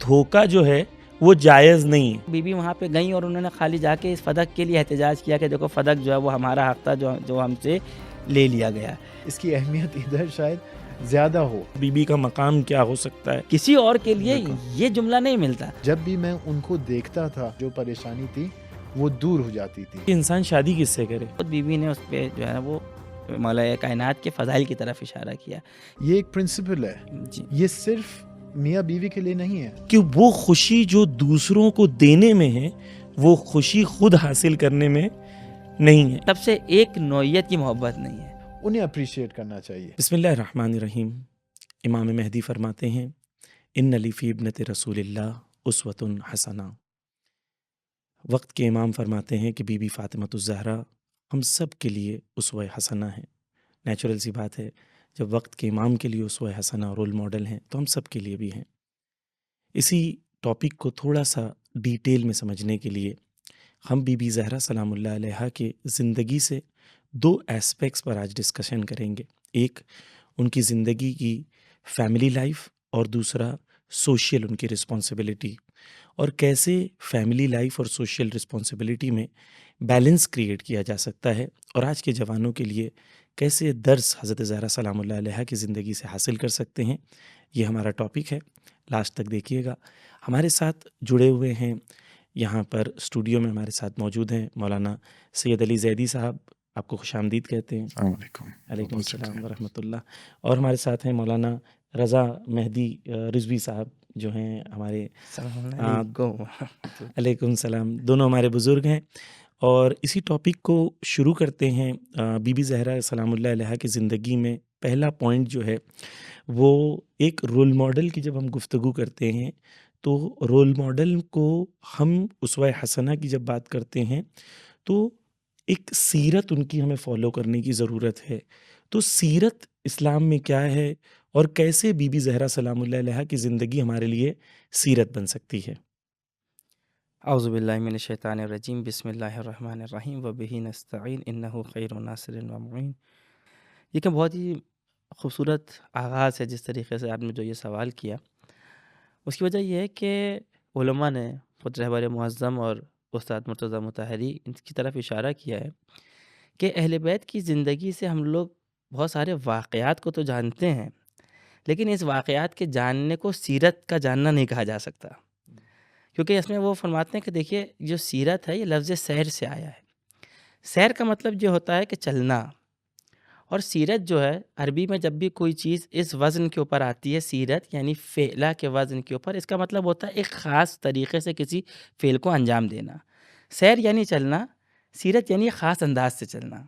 دھوکہ جو ہے وہ جائز نہیں ہے۔ بی بی وہاں پہ گئیں اور انہوں نے خالی جا کے اس فدق کے لیے احتجاج کیا کہ دیکھو فدق جو ہے وہ ہمارا حق تھا جو ہم سے لے لیا گیا۔ اس کی اہمیت ادھر شاید زیادہ ہو۔ بی بی کا مقام کیا ہو سکتا ہے؟ کسی اور کے لیے یہ جملہ نہیں ملتا۔ جب بھی میں ان کو دیکھتا تھا جو پریشانی تھی وہ دور ہو جاتی تھی۔ کہ انسان شادی کس سے کرے؟ خود بی بی نے اس پہ جو ہے وہ مولا کائنات کے فضائل کی طرف اشارہ کیا۔ یہ ایک پرنسپل ہے، جی یہ صرف میاں بیوی کے لیے نہیں ہے۔ کہ وہ خوشی جو دوسروں کو دینے میں ہے وہ خوشی خود حاصل کرنے میں نہیں ہے۔ سب سے ایک نوعیت کی محبت نہیں ہے۔ انہیں اپریشیٹ کرنا چاہیے۔ بسم اللہ الرحمن الرحیم۔ امام مہدی فرماتے ہیں ان لی فی ابنت رسول اللہ اسوۃ حسنہ۔ وقت کے امام فرماتے ہیں کہ بی بی فاطمۃ الزہرا ہم سب کے لیے اسوہ حسنہ ہے۔ نیچرل سی بات ہے، جب وقت کے امام کے لیے اسوہ حسنہ رول ماڈل ہیں تو ہم سب کے لیے بھی ہیں۔ اسی ٹاپک کو تھوڑا سا ڈیٹیل میں سمجھنے کے لیے ہم بی بی زہرا سلام اللہ علیہا کے زندگی سے دو ایسپیکٹس پر آج ڈسکشن کریں گے۔ ایک ان کی زندگی کی فیملی لائف اور دوسرا سوشل ان کی رسپانسبلٹی، اور کیسے فیملی لائف اور سوشل رسپانسبلٹی میں بیلنس کریٹ کیا جا سکتا ہے، اور آج کے جوانوں کے لیے کیسے درس حضرت زہرا سلام اللہ علیہا کی زندگی سے حاصل کر سکتے ہیں۔ یہ ہمارا ٹاپک ہے، لاسٹ تک دیکھیے گا۔ ہمارے ساتھ جڑے ہوئے ہیں، یہاں پر اسٹوڈیو میں ہمارے ساتھ موجود ہیں مولانا سید علی زیدی صاحب، آپ کو خوش آمدید کہتے ہیں۔ السلام علیکم۔ علیکم السلام ورحمۃ اللہ۔ اور ہمارے ساتھ ہیں مولانا رضا مہدی رضوی صاحب جو ہیں ہمارے علیکم السلام، دونوں ہمارے بزرگ ہیں۔ اور اسی ٹاپک کو شروع کرتے ہیں۔ بی بی زہرا سلام اللہ علیہا کی زندگی میں پہلا پوائنٹ جو ہے وہ ایک رول ماڈل کی جب ہم گفتگو کرتے ہیں تو رول ماڈل کو ہم اسوہ حسنہ کی جب بات کرتے ہیں تو ایک سیرت ان کی ہمیں فالو کرنے کی ضرورت ہے۔ تو سیرت اسلام میں کیا ہے اور کیسے بی بی زہرا سلام اللہ علیہا کی زندگی ہمارے لیے سیرت بن سکتی ہے؟ اعوذ باللہ من الشیطان الرجیم، بسم اللہ الرحمن الرحیم وبہ نستعین انہ خیر ناصر و معین۔ یہ کہ بہت ہی خوبصورت آغاز ہے جس طریقے سے آپ نے جو یہ سوال کیا۔ اس کی وجہ یہ ہے کہ علماء نے خود رہبر معظم اور استاد مرتضیٰ مطہری ان کی طرف اشارہ کیا ہے کہ اہل بیت کی زندگی سے ہم لوگ بہت سارے واقعات کو تو جانتے ہیں، لیکن اس واقعات کے جاننے کو سیرت کا جاننا نہیں کہا جا سکتا، کیونکہ اس میں وہ فرماتے ہیں کہ دیکھیے جو سیرت ہے یہ لفظ سیر سے آیا ہے۔ سیر کا مطلب یہ ہوتا ہے کہ چلنا، اور سیرت جو ہے عربی میں جب بھی کوئی چیز اس وزن کے اوپر آتی ہے، سیرت یعنی فعلہ کے وزن کے اوپر، اس کا مطلب ہوتا ہے ایک خاص طریقے سے کسی فعل کو انجام دینا۔ سیر یعنی چلنا، سیرت یعنی خاص انداز سے چلنا۔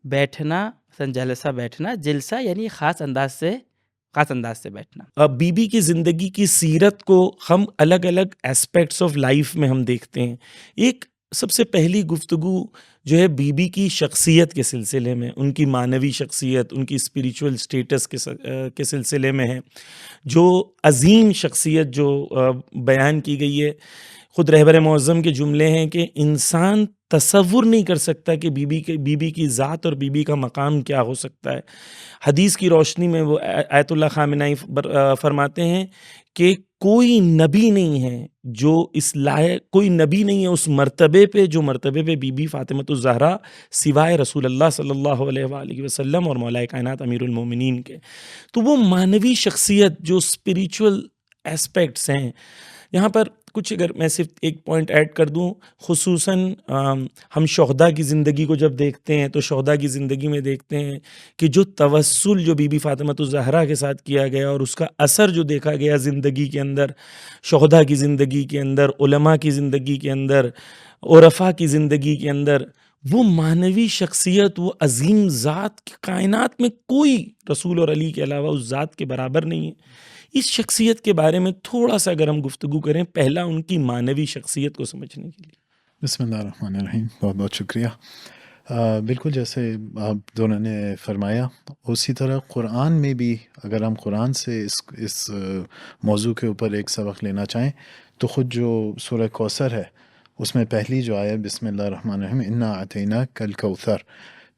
بیٹھنا مثلا جلسہ بیٹھنا، جلسہ یعنی خاص انداز سے بیٹھنا۔ اب بی بی کی زندگی کی سیرت کو ہم الگ الگ ایسپیکٹس آف لائف میں ہم دیکھتے ہیں۔ ایک سب سے پہلی گفتگو جو ہے بی بی کی شخصیت کے سلسلے میں، ان کی معنوی شخصیت، ان کی اسپریچول سٹیٹس کے سلسلے میں ہے۔ جو عظیم شخصیت جو بیان کی گئی ہے، خود رہبر معظم کے جملے ہیں کہ انسان تصور نہیں کر سکتا کہ بی بی کی ذات اور بی بی کا مقام کیا ہو سکتا ہے۔ حدیث کی روشنی میں وہ آیت اللہ خامنہئی فرماتے ہیں کہ کوئی نبی نہیں ہے جو اس لائق، کوئی نبی نہیں ہے اس مرتبے پہ جو مرتبے پہ بی بی فاطمۃ الزہرا سوائے رسول اللہ صلی اللہ علیہ وآلہ وسلم اور مولا کائنات امیر المومنین کے۔ تو وہ معنوی شخصیت جو اسپریچول ایسپیکٹس ہیں، یہاں پر کچھ اگر میں صرف ایک پوائنٹ ایڈ کر دوں، خصوصاً ہم شہداء کی زندگی کو جب دیکھتے ہیں تو شہداء کی زندگی میں دیکھتے ہیں کہ جو توسل جو بی بی فاطمۃ الزہرا کے ساتھ کیا گیا اور اس کا اثر جو دیکھا گیا زندگی کے اندر، شہداء کی زندگی کے اندر، علماء کی زندگی کے اندر، عرفاء کی زندگی کے اندر، وہ معنوی شخصیت، وہ عظیم ذات، کائنات میں کوئی رسول اور علی کے علاوہ اس ذات کے برابر نہیں ہے۔ اس شخصیت کے بارے میں تھوڑا سا اگر ہم گفتگو کریں، پہلا ان کی معنوی شخصیت کو سمجھنے کے لیے۔ بسم اللہ الرحمن الرحیم، بہت بہت شکریہ۔ بالکل جیسے آپ دونوں نے فرمایا، اسی طرح قرآن میں بھی اگر ہم قرآن سے اس موضوع کے اوپر ایک سبق لینا چاہیں تو خود جو سورہ کوثر ہے اس میں پہلی جو آیا بسم اللہ الرحمن الرحیم انا اعطیناک الکوثر،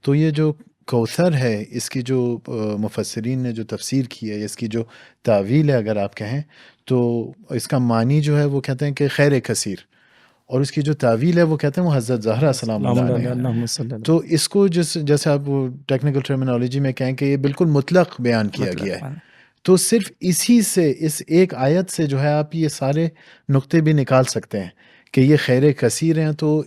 تو یہ جو کوثر ہے اس کی جو مفسرین نے جو تفسیر کی ہے، اس کی جو تعویل ہے اگر آپ کہیں تو اس کا معنی جو ہے وہ کہتے ہیں کہ خیر کثیر، اور اس کی جو تعویل ہے وہ کہتے ہیں وہ حضرت زہرا سلام اللہ علیہ۔ اللہم صلی اللہ تو اس کو جیسے آپ ٹیکنیکل ٹرمینالوجی میں کہیں کہ یہ بالکل مطلق بیان کیا گیا ہے، تو صرف اسی سے، اس ایک آیت سے جو ہے آپ یہ سارے نقطے بھی نکال سکتے ہیں کہ یہ خیر کثیر ہیں۔ تو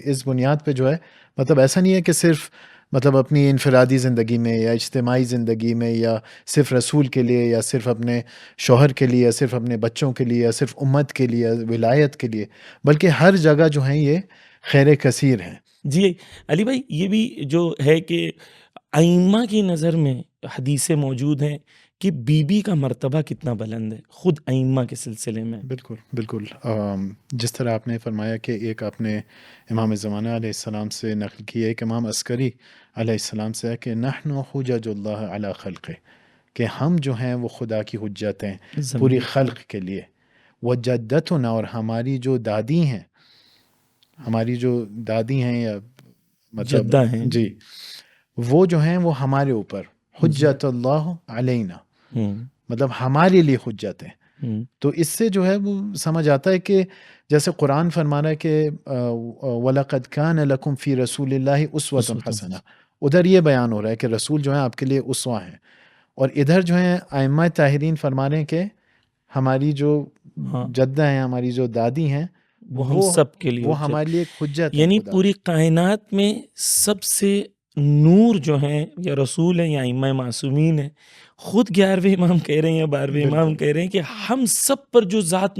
اس بنیاد پہ جو ہے مطلب ایسا نہیں ہے کہ صرف مطلب اپنی انفرادی زندگی میں یا اجتماعی زندگی میں یا صرف رسول کے لیے یا صرف اپنے شوہر کے لیے یا صرف اپنے بچوں کے لیے یا صرف امت کے لیے ولایت کے لیے، بلکہ ہر جگہ جو ہیں یہ خیر کثیر ہیں۔ جی علی بھائی، یہ بھی جو ہے کہ ائمہ کی نظر میں حدیثیں موجود ہیں کہ بی بی کا مرتبہ کتنا بلند ہے خود ائمہ کے سلسلے میں۔ بالکل بالکل، جس طرح آپ نے فرمایا کہ ایک آپ نے امام زمانہ علیہ السلام سے نقل کی ہے، ایک امام عسکری علیہ السلام سے ہے کہ نحن حجج اللہ علی خلقہ، کہ ہم جو ہیں وہ خدا کی حجت ہیں پوری خلق کے لیے، وجدتنا، اور ہماری جو دادی ہیں، ہماری جو دادی ہیں یا مطلب جدہ ہیں، جی، وہ جو ہیں وہ ہمارے اوپر حجت اللہ علینا، مطلب ہمارے لیے حجت ہے۔ تو اس سے جو ہے وہ سمجھ آتا ہے کہ جیسے قرآن فرما رہا ہے کہ وَلَقَدْ كَانَ لَكُمْ فِي رَسُولِ اللَّهِ أُسْوَةٌ حَسَنَةٌ، ادھر یہ بیان ہو رہا ہے کہ رسول جو ہیں آپ کے لیے اسوہ ہیں، اور ادھر جو ہیں ائمہ طاہرین فرما رہے ہیں کہ ہماری جو جدہ ہیں، ہماری جو دادی ہیں، وہ ہم سب کے لیے وہ ہمارے لیے ایک حجت ہے۔ یعنی پوری کائنات میں سب سے نور جو ہیں یا رسول ہیں یا ائمہ معصومین ہیں، خود 11ویں امام کہہ رہے ہیں یا 12ویں امام کہہ رہے ہیں کہ ہم سب پر جو ذات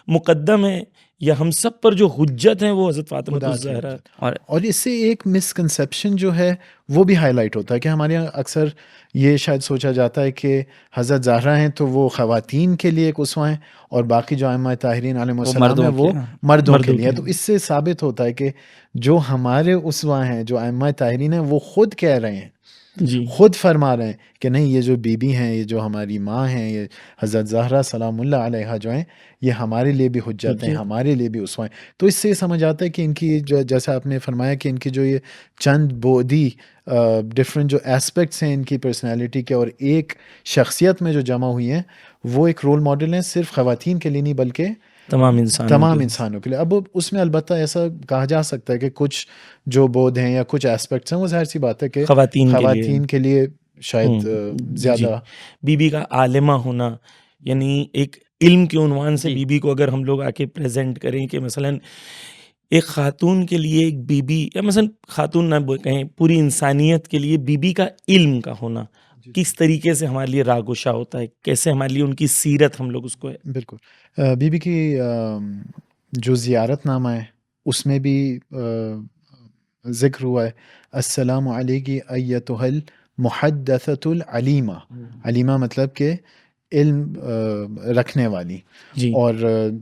مقدم ہے یا ہم سب پر جو حجت ہیں وہ حضرت فاطمہ الزہرا۔ اور اس سے ایک مسکنسیپشن جو ہے وہ بھی ہائی لائٹ ہوتا ہے کہ ہمارے یہاں اکثر یہ شاید سوچا جاتا ہے کہ حضرت زہرا ہیں تو وہ خواتین کے لیے ایک اسوہ ہیں، اور باقی جو ائمہ طاہرین علیہم السلام ہیں وہ مردوں کے لیے۔ تو اس سے ثابت ہوتا ہے کہ جو ہمارے اسوہ ہیں، جو ائمہ طاہرین ہیں، وہ خود کہہ رہے ہیں، خود فرما رہے ہیں کہ نہیں، یہ جو بی بی ہیں، یہ جو ہماری ماں ہیں، یہ حضرت زہرا سلام اللہ علیہا جو ہیں، یہ ہمارے لیے بھی حجت ہیں، ہمارے لیے بھی اسوہ ہیں۔ تو اس سے یہ سمجھ آتا ہے کہ ان کی جو، جیسا آپ نے فرمایا کہ ان کی جو یہ چند بعدی ڈفرینٹ جو اسپیکٹس ہیں ان کی پرسنالٹی کے، اور ایک شخصیت میں جو جمع ہوئی ہیں، وہ ایک رول ماڈل ہیں صرف خواتین کے لیے نہیں بلکہ تمام انسانوں کے لیے۔ اب اس میں البتہ ایسا کہا جا سکتا ہے کہ کچھ جو بود ہیں یا کچھ اسپیکٹس ہیں وہ ظاہر سی بات ہے کہ خواتین کے لیے شاید زیادہ۔ بی بی کا عالمہ ہونا، یعنی ایک علم کے عنوان سے بی بی کو اگر ہم لوگ آ کے پریزنٹ کریں کہ مثلاً ایک خاتون کے لیے ایک بی بی، یا مثلاً خاتون نہ کہیں، پوری انسانیت کے لیے بی بی کا علم کا ہونا کس طریقے سے ہمارے لیے راگوشا ہوتا ہے، کیسے ہمارے لیے ان کی سیرت ہم لوگ اس کو ہے۔ بالکل، بی بی کی جو زیارت نامہ ہے اس میں بھی ذکر ہوا ہے، السلام علیکی ایتھا المحدثۃ العلیمہ، علیمہ مطلب کہ علم رکھنے والی۔ اور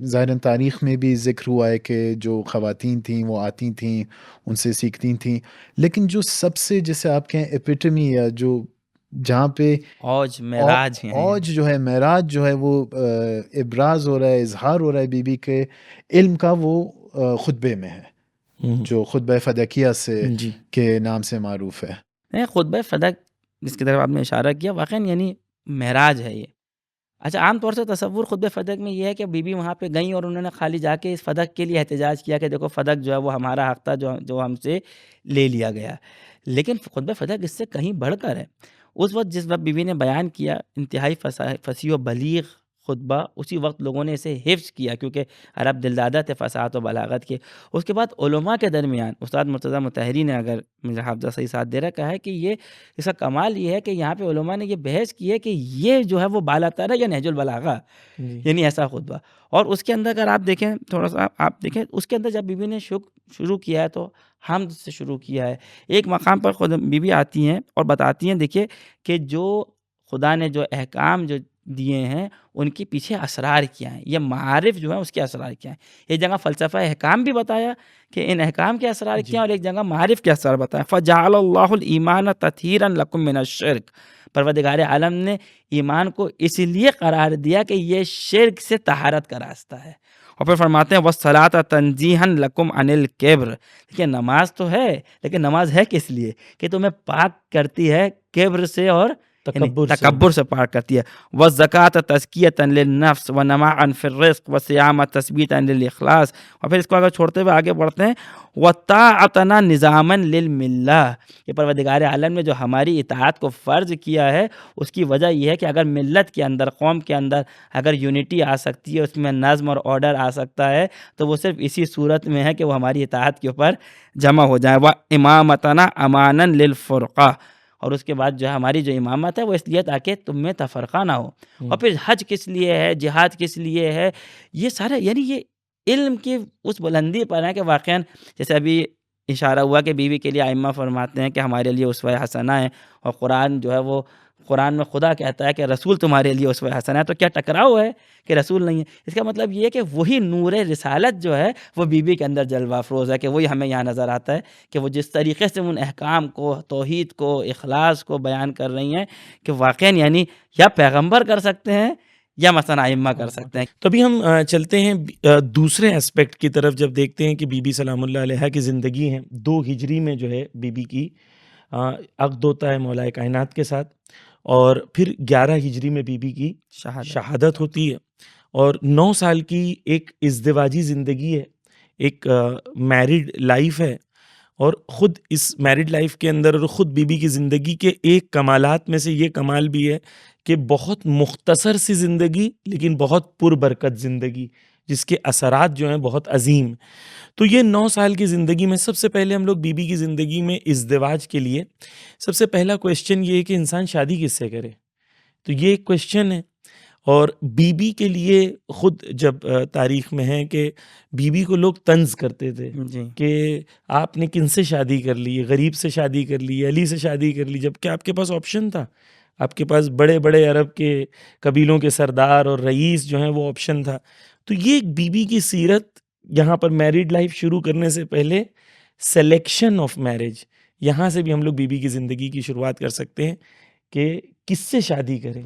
ظاہراً تاریخ میں بھی ذکر ہوا ہے کہ جو خواتین تھیں وہ آتی تھیں، ان سے سیکھتی تھیں، لیکن جو سب سے جیسے آپ کہیں ایپیٹمی، یا جو جہاں پہ اوج جو ہے، معراج جو ہے وہ ابراز ہو رہا ہے، اظہار ہو رہا ہے بی بی کے علم کا، وہ خطبے میں ہے، جو خطبہ فدقیہ سے کے نام سے معروف ہے۔ خطبہ فدق جس کی طرف آپ نے اشارہ کیا، واقعاً یعنی معراج ہے یہ۔ اچھا، عام طور سے تصور خطبہ فدق میں یہ ہے کہ بی بی وہاں پہ گئیں اور انہوں نے خالی جا کے اس فدق کے لیے احتجاج کیا کہ دیکھو فدق جو ہے وہ ہمارا حق تھا جو ہم سے لے لیا گیا، لیکن خطبہ فدق اس سے کہیں بڑھ کر ہے۔ اس وقت جس وقت بی بی نے بیان کیا انتہائی فصیح و بلیغ خطبہ، اسی وقت لوگوں نے اسے حفظ کیا کیونکہ عرب دلدادہ تھے فصاحت و بلاغت کے۔ اس کے بعد علماء کے درمیان استاد مرتضیٰ مطہری نے، اگر میرا حافظہ صحیح ساتھ دے رہا، کہا ہے کہ یہ اس کا کمال یہ ہے کہ یہاں پہ علماء نے یہ بحث کی ہے کہ یہ جو ہے وہ بالاتر ہے یا نہج البلاغہ، یعنی ایسا خطبہ۔ اور اس کے اندر اگر آپ دیکھیں، تھوڑا سا آپ دیکھیں اس کے اندر جب بی بی نے شروع کیا ہے تو حمد سے شروع کیا ہے۔ ایک مقام پر خود بی بی آتی ہیں اور بتاتی ہیں، دیکھیے کہ جو خدا نے جو احکام جو دیے ہیں ان کے پیچھے اسرار کیا ہیں، یہ معارف جو ہیں اس کے اسرار کیا ہیں۔ ایک جگہ فلسفہ احکام بھی بتایا کہ ان احکام کے اسرار کیا ہیں، اور ایک جگہ معارف کے اسرار بتایا۔ فجعل اللہ الایمان تطہیرا لکم من الشرک، پروردگار عالم نے ایمان کو اس لیے قرار دیا کہ یہ شرک سے طہارت کا راستہ ہے۔ اور پھر فرماتے ہیں وَالصَّلَاةَ تَنزِيهًا لَكُمْ عَنِ الْكِبْرِ. دیکھیے نماز تو ہے لیکن نماز ہے کس لیے کہ تمہیں پاک کرتی ہے کبر سے اور تکبر سے تکبر سے پاک کرتی ہے. وَالزَّكَاةَ تَزْكِيَةً لِلنَّفْسِ وَنَمَاءً فِي الرِّزْقِ وَصِيَامًا تَثْبِيتًا لِلْإِخْلَاصِ. اور پھر اس کو اگر چھوڑتے ہوئے آگے بڑھتے ہیں وَطَاعَتَنَا نِظَامًا لِلْمِلَّةِ. یہ پروردگار عالم نے جو ہماری اطاعت کو فرض کیا ہے اس کی وجہ یہ ہے کہ اگر ملت کے اندر قوم کے اندر اگر یونٹی آ سکتی ہے اس میں نظم اور آرڈر آ سکتا ہے تو وہ صرف اسی صورت میں ہے کہ وہ ہماری اطاعت کے اوپر جمع ہو جائے. وَإِمَامَتَنَا أَمَانًا لِلْفُرْقَةِ. اور اس کے بعد جو ہے ہماری جو امامت ہے وہ اس لیے تاکہ تم میں تفرقہ نہ ہو. اور پھر حج کس لیے ہے, جہاد کس لیے ہے, یہ سارا یعنی یہ علم کی اس بلندی پر ہے کہ واقعاً جیسے ابھی اشارہ ہوا کہ بیوی کے لیے ائمہ فرماتے ہیں کہ ہمارے لیے اسوہ حسنہ ہے, اور قرآن جو ہے وہ قرآن میں خدا کہتا ہے کہ رسول تمہارے لیے اسوہ حسنہ ہے. تو کیا ٹکراؤ ہے کہ رسول نہیں ہے؟ اس کا مطلب یہ ہے کہ وہی نور رسالت جو ہے وہ بیوی کے اندر جلوہ افروز ہے, کہ وہی ہمیں یہاں نظر آتا ہے کہ وہ جس طریقے سے ان احکام کو, توحید کو, اخلاص کو بیان کر رہی ہیں کہ واقعاً یعنی یا پیغمبر کر سکتے ہیں یا مثلا ائمہ کر سکتے ہیں. تو ابھی ہم چلتے ہیں دوسرے اسپیکٹ کی طرف. جب دیکھتے ہیں کہ بی بی سلام اللہ علیہ کی زندگی ہے 2 ہجری میں جو ہے بی بی کی عقد ہوتا ہے مولا کائنات کے ساتھ, اور پھر 11 ہجری میں بی بی کی شہادت ہوتی ہے, اور 9 سال کی ایک ازدواجی زندگی ہے, ایک میرڈ لائف ہے. اور خود اس میرڈ لائف کے اندر اور خود بی بی کی زندگی کے ایک کمالات میں سے یہ کمال بھی ہے کہ بہت مختصر سی زندگی لیکن بہت پربرکت زندگی, جس کے اثرات جو ہیں بہت عظیم. تو یہ 9 سال کی زندگی میں سب سے پہلے ہم لوگ بی بی کی زندگی میں ازدواج کے لیے سب سے پہلا کویشچن یہ ہے کہ انسان شادی کس سے کرے. تو یہ ایک کویشچن ہے. اور بی بی کے لیے خود جب تاریخ میں ہے کہ بی بی کو لوگ طنز کرتے تھے جی کہ آپ نے کن سے شادی کر لی, غریب سے شادی کر لی, علی سے شادی کر لی, جبکہ آپ کے پاس آپشن تھا. آپ کے پاس بڑے بڑے عرب کے قبیلوں کے سردار اور رئیس جو ہیں وہ آپشن تھا. تو یہ ایک بی بی کی سیرت یہاں پر میرڈ لائف شروع کرنے سے پہلے سلیکشن آف میرج, یہاں سے بھی ہم لوگ بی بی کی زندگی کی شروعات کر سکتے ہیں کہ کس سے شادی کریں.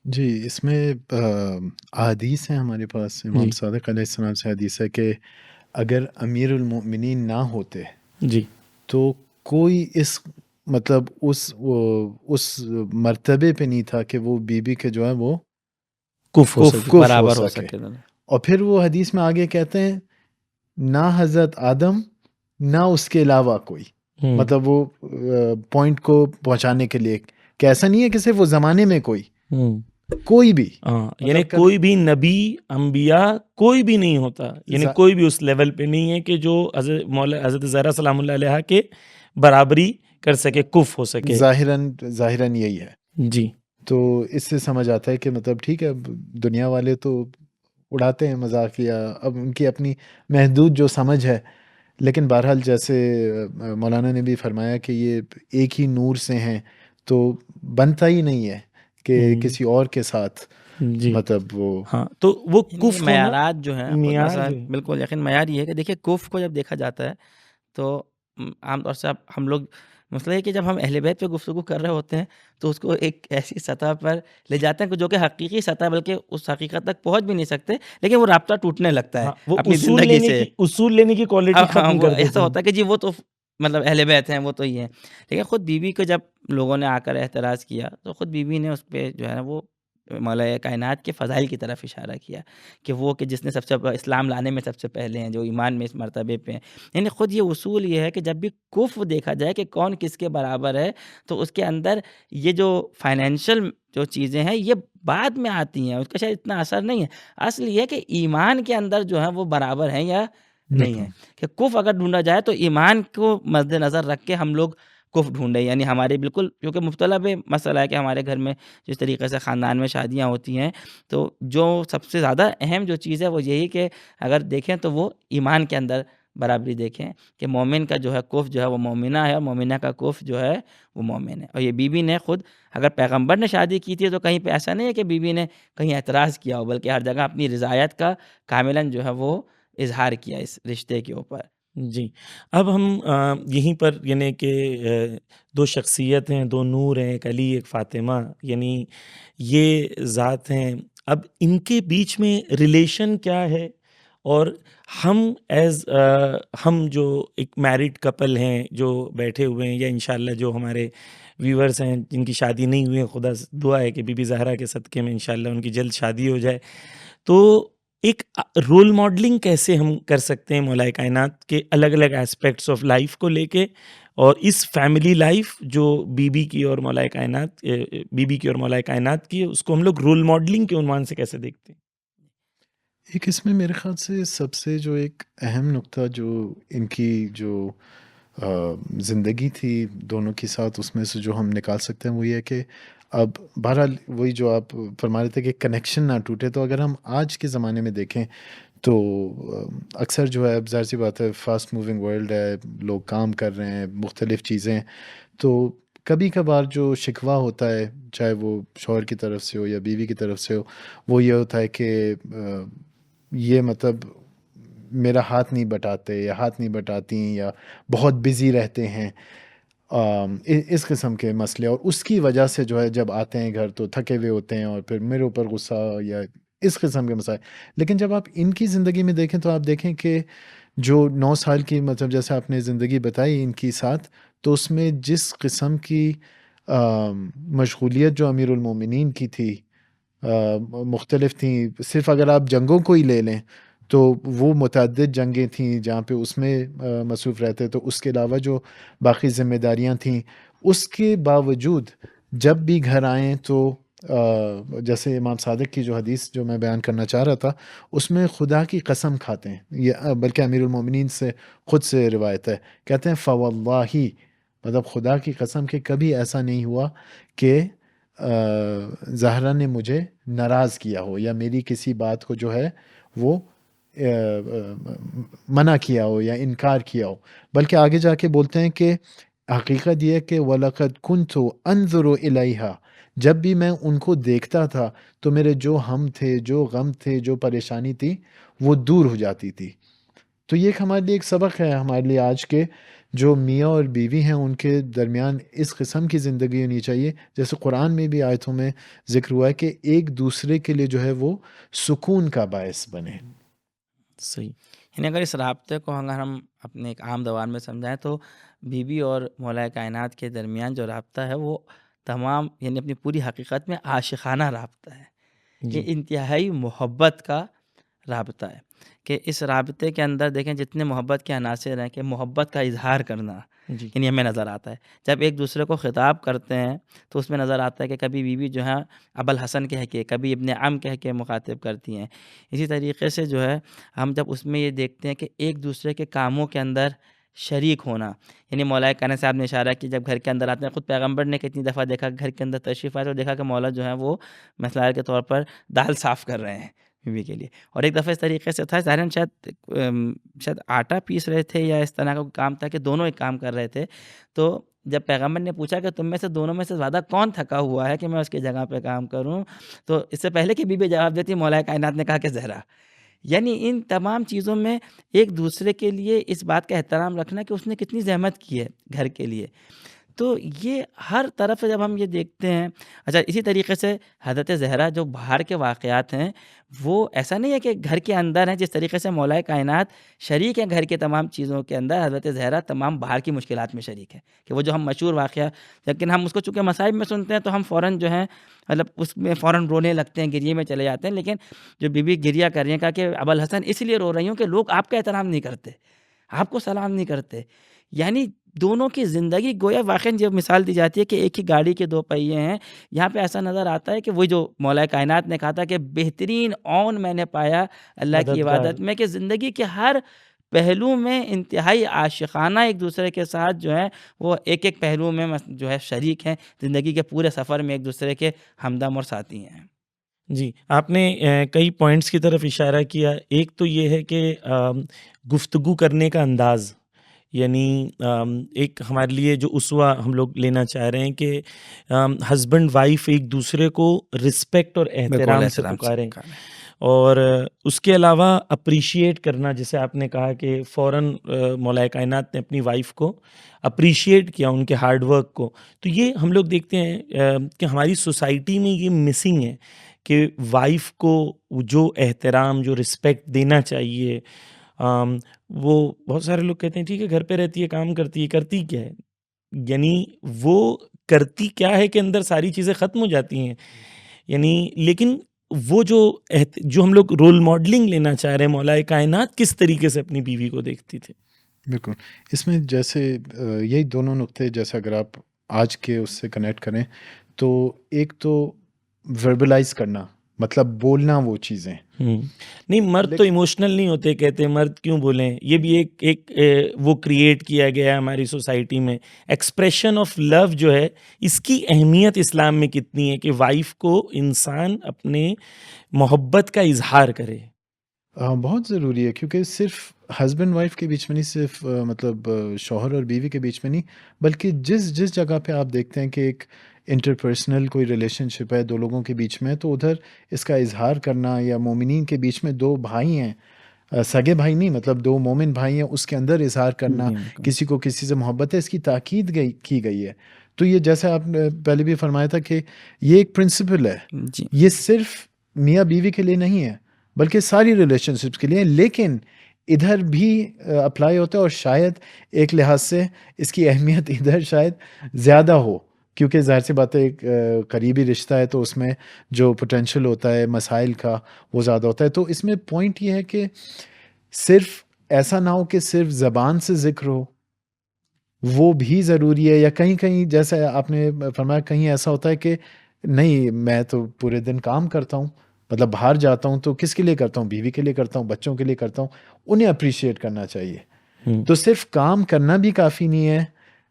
جی اس میں احادیث ہیں ہمارے پاس. امام جی صادق علیہ السلام سے حدیث ہے کہ اگر امیر المؤمنین نہ ہوتے جی تو کوئی اس مطلب اس مرتبے پہ نہیں تھا کہ وہ بی بی کے جو ہے وہ کف کف برابر ہو ہو سکے. سکے. اور پھر وہ حدیث میں آگے کہتے ہیں نہ حضرت آدم نہ اس کے علاوہ کوئی, مطلب وہ پوائنٹ کو پہنچانے کے لیے کہ ایسا نہیں ہے کہ صرف وہ زمانے میں کوئی بھی یعنی کوئی بھی نبی انبیاء کوئی بھی نہیں ہوتا, یعنی کوئی بھی اس لیول پہ نہیں ہے کہ جو حضرت زہرا سلام اللہ علیہ کے برابری کر سکے, کف ہو سکے. ظاہراً یہی ہے. جی تو اس سے سمجھ آتا ہے کہ مطلب ٹھیک ہے دنیا والے تو اڑاتے ہیں مذاق یا اب ان کی اپنی محدود جو سمجھ ہے, لیکن بہرحال جیسے مولانا نے بھی فرمایا کہ یہ ایک ہی نور سے ہیں تو بنتا ہی نہیں ہے کہ کسی اور کے ساتھ جی مطلب وہ ہاں. تو وہ کف معیارات جو ہیں معیار بالکل یقین معیار یہ ہے کہ دیکھیے کف کو جب دیکھا جاتا ہے تو عام طور سے ہم لوگ مسئلہ ہے کہ جب ہم اہل بیت پہ گفتگو کر رہے ہوتے ہیں تو اس کو ایک ایسی سطح پر لے جاتے ہیں جو کہ حقیقی سطح بلکہ اس حقیقت تک پہنچ بھی نہیں سکتے, لیکن وہ رابطہ ٹوٹنے لگتا ہے وہ اپنی زندگی سے. اصول لینے کی کوالٹی ختم کر دیتے ہیں. ایسا ہوتا ہے کہ جی وہ تو مطلب اہل بیت ہیں وہ تو ہی ہیں, لیکن خود بی بی کو جب لوگوں نے آ کر اعتراض کیا تو خود بی بی نے اس پہ جو ہے نا وہ مولا کائنات کے فضائل کی طرف اشارہ کیا کہ وہ کہ جس نے سب سے اسلام لانے میں سب سے پہلے ہیں, جو ایمان میں اس مرتبے پہ ہیں. یعنی خود یہ اصول یہ ہے کہ جب بھی کف دیکھا جائے کہ کون کس کے برابر ہے تو اس کے اندر یہ جو فائنینشیل جو چیزیں ہیں یہ بعد میں آتی ہیں, اس کا شاید اتنا اثر نہیں ہے. اصل یہ ہے کہ ایمان کے اندر جو ہے وہ برابر ہیں یا نہیں ہے, کہ کف اگر ڈھونڈا جائے تو ایمان کو مد نظر رکھ کے ہم لوگ کف ڈھونڈے. یعنی ہمارے بالکل کیونکہ مختلف مسئلہ ہے کہ ہمارے گھر میں جس طریقے سے خاندان میں شادیاں ہوتی ہیں تو جو سب سے زیادہ اہم جو چیز ہے وہ یہی کہ اگر دیکھیں تو وہ ایمان کے اندر برابری دیکھیں کہ مومن کا جو ہے کف جو ہے وہ مومنہ ہے اور مومنہ کا کف جو ہے وہ مومن ہے. اور یہ بی بی نے خود اگر پیغمبر نے شادی کی تھی تو کہیں پہ ایسا نہیں ہے کہ بی بی نے کہیں اعتراض کیا ہو, بلکہ ہر جگہ اپنی رضایت کا کاملاً جو ہے وہ اظہار کیا اس رشتے کے اوپر. جی اب ہم یہیں پر یعنی کہ 2 شخصیت ہیں, 2 نور ہیں, ایک علی ایک فاطمہ, یعنی یہ ذات ہیں اب ان کے بیچ میں ریلیشن کیا ہے، اور ہم جو ایک میرڈ کپل ہیں جو بیٹھے ہوئے ہیں، یا انشاءاللہ جو ہمارے ویورز ہیں جن کی شادی نہیں ہوئی ہے، خدا دعا ہے کہ بی بی زہرا کے صدقے میں انشاءاللہ ان کی جلد شادی ہو جائے، تو ایک رول ماڈلنگ کیسے ہم کر سکتے ہیں مولا کائنات کے الگ الگ ایسپیکٹس آف لائف کو لے کے، اور اس فیملی لائف جو بی بی کی اور مولا کائنات کی ہے، اس کو ہم لوگ رول ماڈلنگ کے عنوان سے کیسے دیکھتے ہیں؟ ایک اس میں میرے خیال سے سب سے جو ایک اہم نقطہ جو ان کی جو زندگی تھی دونوں کے ساتھ، اس میں سے جو ہم نکال سکتے ہیں وہ یہ ہے کہ اب بہرحال وہی جو آپ فرما رہے تھے کہ کنیکشن نہ ٹوٹے، تو اگر ہم آج کے زمانے میں دیکھیں تو اکثر جو ہے، اب ظاہر سی بات ہے، فاسٹ موونگ ورلڈ ہے، لوگ کام کر رہے ہیں، مختلف چیزیں، تو کبھی کبھار جو شکوہ ہوتا ہے، چاہے وہ شوہر کی طرف سے ہو یا بیوی کی طرف سے ہو، وہ یہ ہوتا ہے کہ یہ مطلب میرا ہاتھ نہیں بٹاتے یا ہاتھ نہیں بٹاتی یا بہت بزی رہتے ہیں، اس قسم کے مسئلے، اور اس کی وجہ سے جو ہے جب آتے ہیں گھر تو تھکے ہوئے ہوتے ہیں اور پھر میرے اوپر غصہ یا اس قسم کے مسائل۔ لیکن جب آپ ان کی زندگی میں دیکھیں تو آپ دیکھیں کہ جو 9 سال کی مطلب جیسے آپ نے زندگی بتائی ان کی ساتھ، تو اس میں جس قسم کی مشغولیت جو امیر المومنین کی تھی مختلف تھیں، صرف اگر آپ جنگوں کو ہی لے لیں تو وہ متعدد جنگیں تھیں جہاں پہ اس میں مصروف رہتے، تو اس کے علاوہ جو باقی ذمہ داریاں تھیں، اس کے باوجود جب بھی گھر آئیں تو جیسے امام صادق کی جو حدیث جو میں بیان کرنا چاہ رہا تھا، اس میں خدا کی قسم کھاتے ہیں، یہ بلکہ امیر المومنین سے خود سے روایت ہے، کہتے ہیں فواللہ، مطلب خدا کی قسم کہ کبھی ایسا نہیں ہوا کہ زہرا نے مجھے ناراض کیا ہو یا میری کسی بات کو جو ہے وہ منع کیا ہو یا انکار کیا ہو، بلکہ آگے جا کے بولتے ہیں کہ حقیقت یہ ہے کہ وَلَقَدْ كُنْتُ أَنظُرُ إِلَيْهَا، جب بھی میں ان کو دیکھتا تھا تو میرے جو ہم تھے، جو غم تھے، جو پریشانی تھی، وہ دور ہو جاتی تھی۔ تو یہ ایک ہمارے لیے ایک سبق ہے، ہمارے لیے آج کے جو میاں اور بیوی ہیں ان کے درمیان اس قسم کی زندگی ہونی چاہیے، جیسے قرآن میں بھی آیتوں میں ذکر ہوا ہے کہ ایک دوسرے کے لیے جو ہے وہ سکون کا باعث بنے۔ صحیح۔ یعنی اگر اس رابطے کو اگر ہم اپنے ایک عام زبان میں سمجھائیں تو بیوی اور مولا کائنات کے درمیان جو رابطہ ہے وہ تمام یعنی اپنی پوری حقیقت میں عاشقانہ رابطہ ہے، جی یہ انتہائی محبت کا رابطہ ہے، کہ اس رابطے کے اندر دیکھیں جتنے محبت کے عناصر ہیں، کہ محبت کا اظہار کرنا جی یعنی ہمیں نظر آتا ہے جب ایک دوسرے کو خطاب کرتے ہیں تو اس میں نظر آتا ہے کہ کبھی بیوی جو ہے ابوالحسن کہہ کے، کبھی ابن عم کہہ کے مخاطب کرتی ہیں۔ اسی طریقے سے جو ہے ہم جب اس میں یہ دیکھتے ہیں کہ ایک دوسرے کے کاموں کے اندر شریک ہونا، یعنی مولا کائنات صاحب نے اشارہ کی جب گھر کے اندر آتے ہیں، خود پیغمبر نے کتنی دفعہ دیکھا گھر کے اندر تشریف آئے تو دیکھا کہ مولا جو ہے وہ مثال کے طور پر دال صاف کر رہے ہیں بیوی کے لیے، اور ایک دفعہ اس طریقے سے تھا ظاہراً شاید آٹا پیس رہے تھے یا اس طرح کا کام تھا کہ دونوں ایک کام کر رہے تھے، تو جب پیغمبر نے پوچھا کہ تم میں سے دونوں میں سے زیادہ کون تھکا ہوا ہے کہ میں اس کی جگہ پہ کام کروں، تو اس سے پہلے کہ بیوی جواب دیتی مولا کائنات نے کہا کہ زہرا، یعنی ان تمام چیزوں میں ایک دوسرے کے لیے اس بات کا احترام رکھنا کہ اس نے کتنی زحمت کی ہے گھر کے لیے، تو یہ ہر طرف سے جب ہم یہ دیکھتے ہیں۔ اچھا اسی طریقے سے حضرت زہرا جو باہر کے واقعات ہیں وہ ایسا نہیں ہے کہ گھر کے اندر ہیں، جس طریقے سے مولا کائنات شریک ہیں گھر کے تمام چیزوں کے اندر، حضرت زہرا تمام باہر کی مشکلات میں شریک ہے، کہ وہ جو ہم مشہور واقعہ، لیکن ہم اس کو چونکہ مصائب میں سنتے ہیں تو ہم فوراً جو ہے مطلب اس میں فوراً رونے لگتے ہیں، گریے میں چلے جاتے ہیں، لیکن جو بی بی گریہ کر رہی ہیں کہا کہ ابوالحسن اس لیے رو رہی ہوں کہ لوگ آپ کا احترام نہیں کرتے، آپ کو سلام نہیں کرتے، یعنی دونوں کی زندگی گویا واقعاً جو مثال دی جاتی ہے کہ ایک ہی گاڑی کے دو پہیے ہیں، یہاں پہ ایسا نظر آتا ہے کہ وہ جو مولا کائنات نے کہا تھا کہ بہترین اون میں نے پایا اللہ کی مددگار۔ عبادت میں، کہ زندگی کے ہر پہلو میں انتہائی عاشقانہ ایک دوسرے کے ساتھ جو ہے وہ ایک ایک پہلو میں جو ہے شریک ہیں، زندگی کے پورے سفر میں ایک دوسرے کے ہمدم اور ساتھی ہیں۔ جی آپ نے کئی پوائنٹس کی طرف اشارہ کیا، ایک تو یہ ہے کہ گفتگو کرنے کا انداز، یعنی ایک ہمارے لیے جو اسوہ ہم لوگ لینا چاہ رہے ہیں کہ ہسبینڈ وائف ایک دوسرے کو رسپیکٹ اور احترام سے پکاریں، اور اس کے علاوہ اپریشیٹ کرنا، جیسے آپ نے کہا کہ فوراً مولا کائنات نے اپنی وائف کو اپریشیٹ کیا، ان کے ہارڈ ورک کو، تو یہ ہم لوگ دیکھتے ہیں کہ ہماری سوسائٹی میں یہ مسنگ ہے کہ وائف کو جو احترام جو رسپیکٹ دینا چاہیے، وہ بہت سارے لوگ کہتے ہیں ٹھیک ہے گھر پہ رہتی ہے کام کرتی ہے، کرتی کیا ہے؟ یعنی وہ کرتی کیا ہے کہ اندر ساری چیزیں ختم ہو جاتی ہیں، یعنی لیکن وہ جو ہم لوگ رول ماڈلنگ لینا چاہ رہے ہیں، مولا کائنات کس طریقے سے اپنی بیوی کو دیکھتی تھی؟ بالکل اس میں جیسے یہی دونوں نقطے جیسے اگر آپ آج کے اس سے کنیکٹ کریں تو ایک تو وربلائز کرنا مطلب بولنا وہ چیزیں نہیں مرد تو ایموشنل نہیں ہوتے، کہتے ہیں مرد کیوں بولیں، یہ بھی ایک وہ کریٹ کیا گیا ہے ہماری سوسائٹی میں۔ ایکسپریشن آف لو جو ہے اس کی اہمیت اسلام میں کتنی ہے کہ وائف کو انسان اپنے محبت کا اظہار کرے؟ بہت ضروری ہے کیونکہ صرف ہسبینڈ وائف کے بیچ میں نہیں، صرف مطلب شوہر اور بیوی کے بیچ میں نہیں، بلکہ جس جگہ پہ آپ دیکھتے ہیں کہ ایک انٹرپرسنل کوئی ریلیشن شپ ہے دو لوگوں کے بیچ میں، تو ادھر اس کا اظہار کرنا، یا مومنین کے بیچ میں دو بھائی ہیں، سگے بھائی نہیں مطلب دو مومن بھائی ہیں، اس کے اندر اظہار کرنا، کسی کو کسی سے محبت ہے، اس کی تاکید کی گئی ہے۔ تو یہ جیسے آپ نے پہلے بھی فرمایا تھا کہ یہ ایک پرنسپل ہے، جی یہ صرف میاں بیوی کے لیے نہیں ہے بلکہ ساری ریلیشن شپس کے لیے، لیکن ادھر بھی اپلائی ہوتا ہے، اور شاید ایک لحاظ سے اس کی اہمیت ادھر شاید زیادہ ہو، کیونکہ ظاہر سی بات ہے ایک قریبی رشتہ ہے تو اس میں جو پوٹینشیل ہوتا ہے مسائل کا وہ زیادہ ہوتا ہے۔ تو اس میں پوائنٹ یہ ہے کہ صرف ایسا نہ ہو کہ صرف زبان سے ذکر ہو، وہ بھی ضروری ہے، یا کہیں کہیں جیسے آپ نے فرمایا کہیں ایسا ہوتا ہے کہ نہیں میں تو پورے دن کام کرتا ہوں، مطلب باہر جاتا ہوں تو کس کے لیے کرتا ہوں؟ بیوی کے لیے کرتا ہوں، بچوں کے لیے کرتا ہوں، انہیں اپریشیٹ کرنا چاہیے۔ تو صرف کام کرنا بھی کافی نہیں ہے،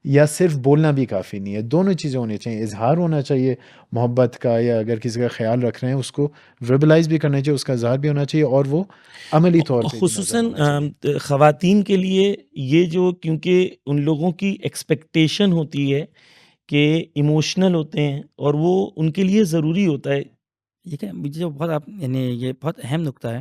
یا صرف بولنا بھی کافی نہیں ہے، دونوں چیزیں ہونی چاہیے، اظہار ہونا چاہیے محبت کا، یا اگر کسی کا خیال رکھ رہے ہیں اس کو وربلائز بھی کرنا چاہیے، اس کا اظہار بھی ہونا چاہیے، اور وہ عملی طور پہ بھی نظر خصوصاً آنا چاہیے۔ خواتین کے لیے یہ جو کیونکہ ان لوگوں کی ایکسپیکٹیشن ہوتی ہے کہ ایموشنل ہوتے ہیں، اور وہ ان کے لیے ضروری ہوتا ہے۔ یہ کہ جو بہت آپ یعنی یہ بہت اہم نقطہ ہے۔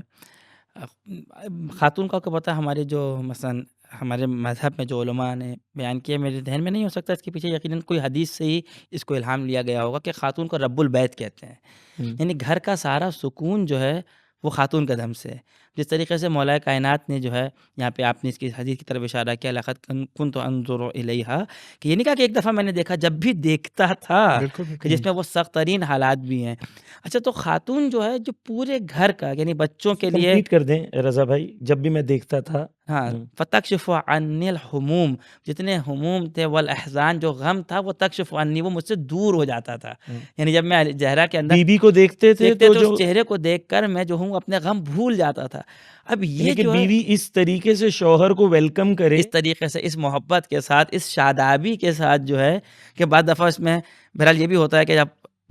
خاتون کا پتہ ہمارے جو مثلاً ہمارے مذہب میں جو علماء نے بیان کیا، میرے ذہن میں نہیں ہو سکتا اس کے پیچھے یقیناً کوئی حدیث سے ہی اس کو الہام لیا گیا ہوگا کہ خاتون کو رب البیت کہتے ہیں، یعنی گھر کا سارا سکون جو ہے وہ خاتون کے دم سے ہے۔ جس طریقے سے مولا کائنات نے جو ہے یہاں پہ آپ نے اس کی حدیث کی طرف اشارہ کیا، لقد کنت انظر الیہا، کہ یہ نہیں کہا کہ ایک دفعہ میں نے دیکھا، جب بھی دیکھتا تھا، بالکل کہ بالکل جس میں وہ سخت ترین حالات بھی ہیں۔ اچھا تو خاتون جو ہے جو پورے گھر کا یعنی بچوں کے لیے، کمپلیٹ کر دیں رضا بھائی، جب بھی میں دیکھتا تھا۔ ہاں فتکشف عنی الحموم، جتنے ہموم تھے والاحزان، جو غم تھا وہ تکشف عنی، وہ مجھ سے دور ہو جاتا تھا۔ یعنی جب میں زہرا کے اندر بیوی کو دیکھتے تھے دیکھتے تو تو جو اس چہرے کو دیکھ کر میں جو ہوں اپنے غم بھول جاتا تھا۔ اب یہ یعنی کہ جو ہے بیوی اس طریقے سے شوہر کو ویلکم کرے، اس طریقے سے، اس محبت کے ساتھ، اس شادابی کے ساتھ جو ہے کہ بعض دفعہ اس میں بہرحال یہ بھی ہوتا ہے کہ جب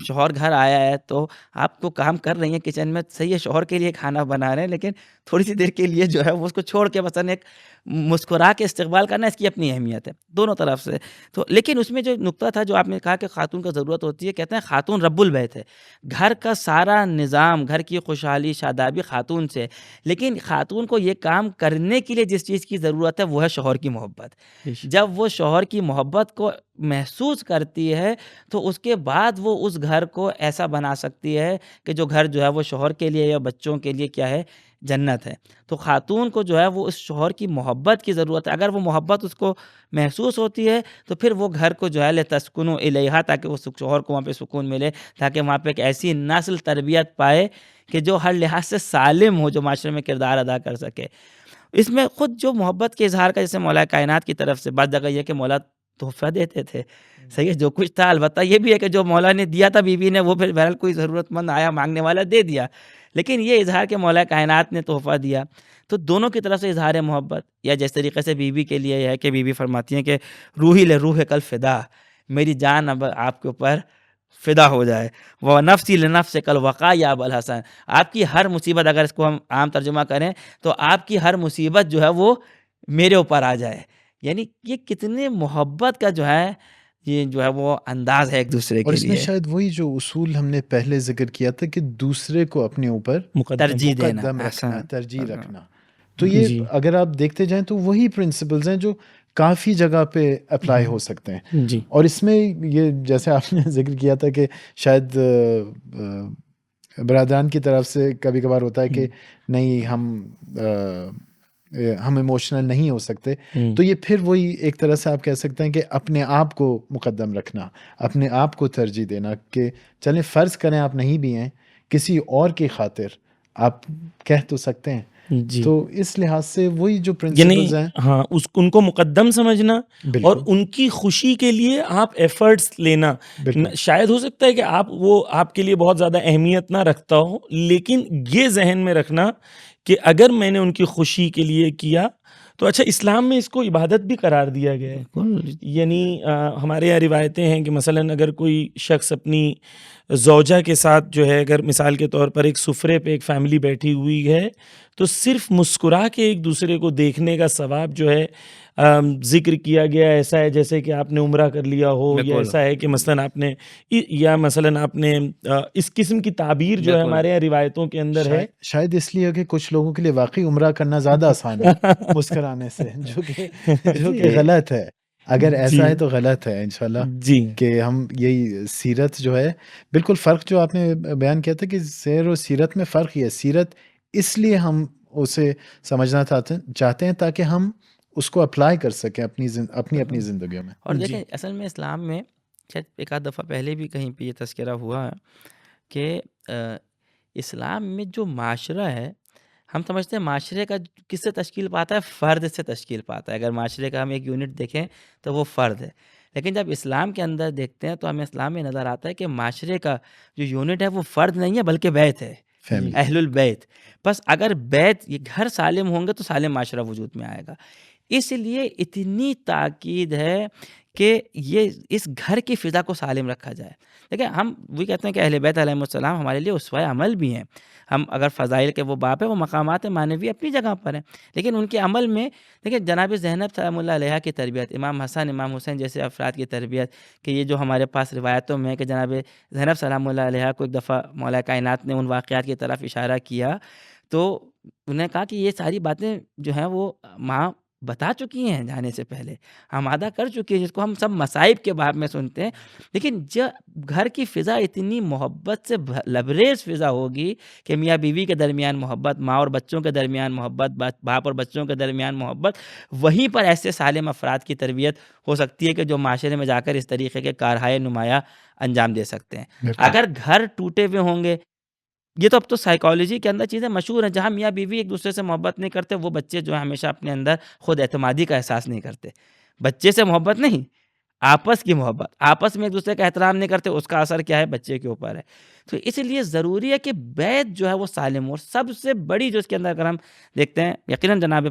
شوہر گھر آیا ہے تو آپ کو کام کر رہی ہیں کچن میں، صحیح ہے شوہر کے لیے کھانا بنا رہے ہیں، لیکن تھوڑی سی دیر کے لیے جو ہے وہ اس کو چھوڑ کے مثلاً ایک مسکرا کے استقبال کرنا، اس کی اپنی اہمیت ہے دونوں طرف سے۔ تو لیکن اس میں جو نقطہ تھا جو آپ نے کہا کہ خاتون کا ضرورت ہوتی ہے، کہتے ہیں خاتون رب البیت ہے، گھر کا سارا نظام، گھر کی خوشحالی شادابی خاتون سے، لیکن خاتون کو یہ کام کرنے کے لیے جس چیز کی ضرورت ہے وہ ہے شوہر کی محبت۔ جب وہ شوہر کی محبت کو محسوس کرتی ہے تو اس کے بعد وہ اس گھر کو ایسا بنا سکتی ہے کہ جو گھر جو ہے وہ شوہر کے لیے یا بچوں کے لیے کیا ہے، جنت ہے۔ تو خاتون کو جو ہے وہ اس شوہر کی محبت کی ضرورت ہے، اگر وہ محبت اس کو محسوس ہوتی ہے تو پھر وہ گھر کو جو ہے لتسکنوا الیہا، تاکہ وہ شوہر کو وہاں پہ سکون ملے، تاکہ وہاں پہ ایک ایسی نسل تربیت پائے کہ جو ہر لحاظ سے سالم ہو، جو معاشرے میں کردار ادا کر سکے۔ اس میں خود جو محبت کے اظہار کا، جیسے مولا کائنات کی طرف سے بعض جگہ یہ کہ مولا تحفہ دیتے تھے، صحیح ہے جو کچھ تھا، البتہ یہ بھی ہے کہ جو مولا نے دیا تھا بیوی نے وہ پھر بہرحال کوئی ضرورت مند آیا مانگنے والا دے دیا، لیکن یہ اظہار کہ مولا کائنات نے تحفہ دیا، تو دونوں کی طرف سے اظہار محبت۔ یا جس طریقے سے بیوی کے لیے یہ ہے کہ بیوی فرماتی ہیں کہ روحی لروح کل فدا، میری جان اب آپ کے اوپر فدا ہو جائے، وہ نفسی لنفس کل وقا یا ابو الحسن، آپ کی ہر مصیبت، اگر اس کو ہم عام ترجمہ کریں تو آپ کی ہر مصیبت جو ہے وہ میرے اوپر آ جائے۔ یعنی یہ کتنے محبت کا جو ہے یہ جو ہے وہ انداز ہے ایک دوسرے اور کے اس میں لیے، شاید وہی جو اصول ہم نے پہلے ذکر کیا تھا کہ دوسرے کو اپنے اوپر ترجیح دینا، مقدم رکھنا، احسن، ترجیح رکھنا۔ تو یہ جی اگر آپ دیکھتے جائیں تو وہی پرنسپلز ہیں جو کافی جگہ پہ اپلائی ہو سکتے ہیں۔ جی اور اس میں یہ جیسے آپ نے ذکر کیا تھا کہ شاید برادران کی طرف سے کبھی کبھار ہوتا ہے کہ نہیں ہم ایموشنل نہیں ہو سکتے، تو یہ پھر وہی ایک طرح سے آپ کہہ سکتے ہیں کہ اپنے آپ کو مقدم رکھنا، اپنے آپ کو ترجیح دینا کہ چلیں فرض کریں آپ نہیں بھی ہیں، کسی اور کی خاطر آپ کہہ تو سکتے ہیں. جی تو اس لحاظ سے وہی جو یعنی پرنسپلز ہیں ہاں ان کو مقدم سمجھنا اور بالکل ان کی خوشی کے لیے آپ ایفرٹس لینا. بالکل شاید ہو سکتا ہے کہ وہ آپ کے لیے بہت زیادہ اہمیت نہ رکھتا ہو، لیکن یہ ذہن میں رکھنا کہ اگر میں نے ان کی خوشی کے لیے کیا تو اچھا اسلام میں اس کو عبادت بھی قرار دیا گیا ہے. بالکل یعنی ہمارے یہاں روایتیں ہیں کہ مثلاً اگر کوئی شخص اپنی زوجہ کے ساتھ جو ہے، اگر مثال کے طور پر ایک سفرے پہ ایک فیملی بیٹھی ہوئی ہے، تو صرف مسکرا کے ایک دوسرے کو دیکھنے کا ثواب جو ہے ذکر کیا گیا ایسا ہے جیسے کہ آپ نے عمرہ کر لیا ہو، یا بالکل ایسا ہے کہ مثلاً آپ نے اس قسم کی تعبیر جو ہے بالکل ہمارے یہاں روایتوں کے اندر ہے. شاید اس لیے کہ کچھ لوگوں کے لیے واقعی عمرہ کرنا زیادہ آسان ہے مسکرانے سے، جو کہ غلط ہے. اگر ایسا ہے تو غلط ہے انشاءاللہ. جی کہ ہم یہی سیرت جو ہے، بالکل فرق جو آپ نے بیان کیا تھا کہ سیر و سیرت میں فرق یہ ہے. سیرت اس لیے ہم اسے سمجھنا چاہتے ہیں تاکہ ہم اس کو اپلائی کر سکیں اپنی زندگیوں میں. اور دیکھیں اصل میں اسلام میں شاید ایک آدھ دفعہ پہلے بھی کہیں پہ یہ تذکرہ ہوا ہے کہ اسلام میں جو معاشرہ ہے، ہم سمجھتے ہیں معاشرے کا کس سے تشکیل پاتا ہے؟ فرد سے تشکیل پاتا ہے. اگر معاشرے کا ہم ایک یونٹ دیکھیں تو وہ فرد ہے، لیکن جب اسلام کے اندر دیکھتے ہیں تو ہمیں اسلام میں نظر آتا ہے کہ معاشرے کا جو یونٹ ہے وہ فرد نہیں ہے بلکہ بیت ہے، فیملی. اہل البیت. بس اگر بیت یہ گھر سالم ہوں گے تو سالم معاشرہ وجود میں آئے گا. اس لیے اتنی تاکید ہے کہ یہ اس گھر کی فضا کو سالم رکھا جائے. دیکھیں ہم وہی کہتے ہیں کہ اہل بیت علیہ السلام ہمارے لیے اسوہ عمل بھی ہیں. ہم اگر فضائل کے وہ باب ہے، وہ مقامات معنوی اپنی جگہ پر ہیں، لیکن ان کے عمل میں دیکھیں جناب زینب سلام اللہ علیہ کی تربیت، امام حسن امام حسین جیسے افراد کی تربیت، کہ یہ جو ہمارے پاس روایتوں میں ہے کہ جناب زینب سلام اللہ علیہ کو ایک دفعہ مولا کائنات نے ان واقعات کی طرف اشارہ کیا تو انہوں نے کہا کہ یہ ساری باتیں جو ہیں وہ ماں بتا چکی ہیں جانے سے پہلے، آمادہ کر چکی ہے، جس کو ہم سب مصائب کے باب میں سنتے ہیں. لیکن جب گھر کی فضا اتنی محبت سے لبریز فضا ہوگی کہ میاں بیوی کے درمیان محبت، ماں اور بچوں کے درمیان محبت، باپ اور بچوں کے درمیان محبت، وہیں پر ایسے سالم افراد کی تربیت ہو سکتی ہے کہ جو معاشرے میں جا کر اس طریقے کے کارہائے نمایاں انجام دے سکتے ہیں. اگر گھر ٹوٹے ہوئے ہوں گے، یہ تو اب تو سائیکالوجی کے اندر چیزیں مشہور ہیں، جہاں میاں بیوی ایک دوسرے سے محبت نہیں کرتے، وہ بچے جو ہیں ہمیشہ اپنے اندر خود اعتمادی کا احساس نہیں کرتے. بچے سے محبت نہیں، آپس کی محبت، آپس میں ایک دوسرے کا احترام نہیں کرتے، اس کا اثر کیا ہے؟ بچے کے اوپر ہے. تو اس لیے ضروری ہے کہ بیت جو ہے وہ سالم ہو. اور سب سے بڑی جو اس کے اندر اگر ہم دیکھتے ہیں، یقیناً جناب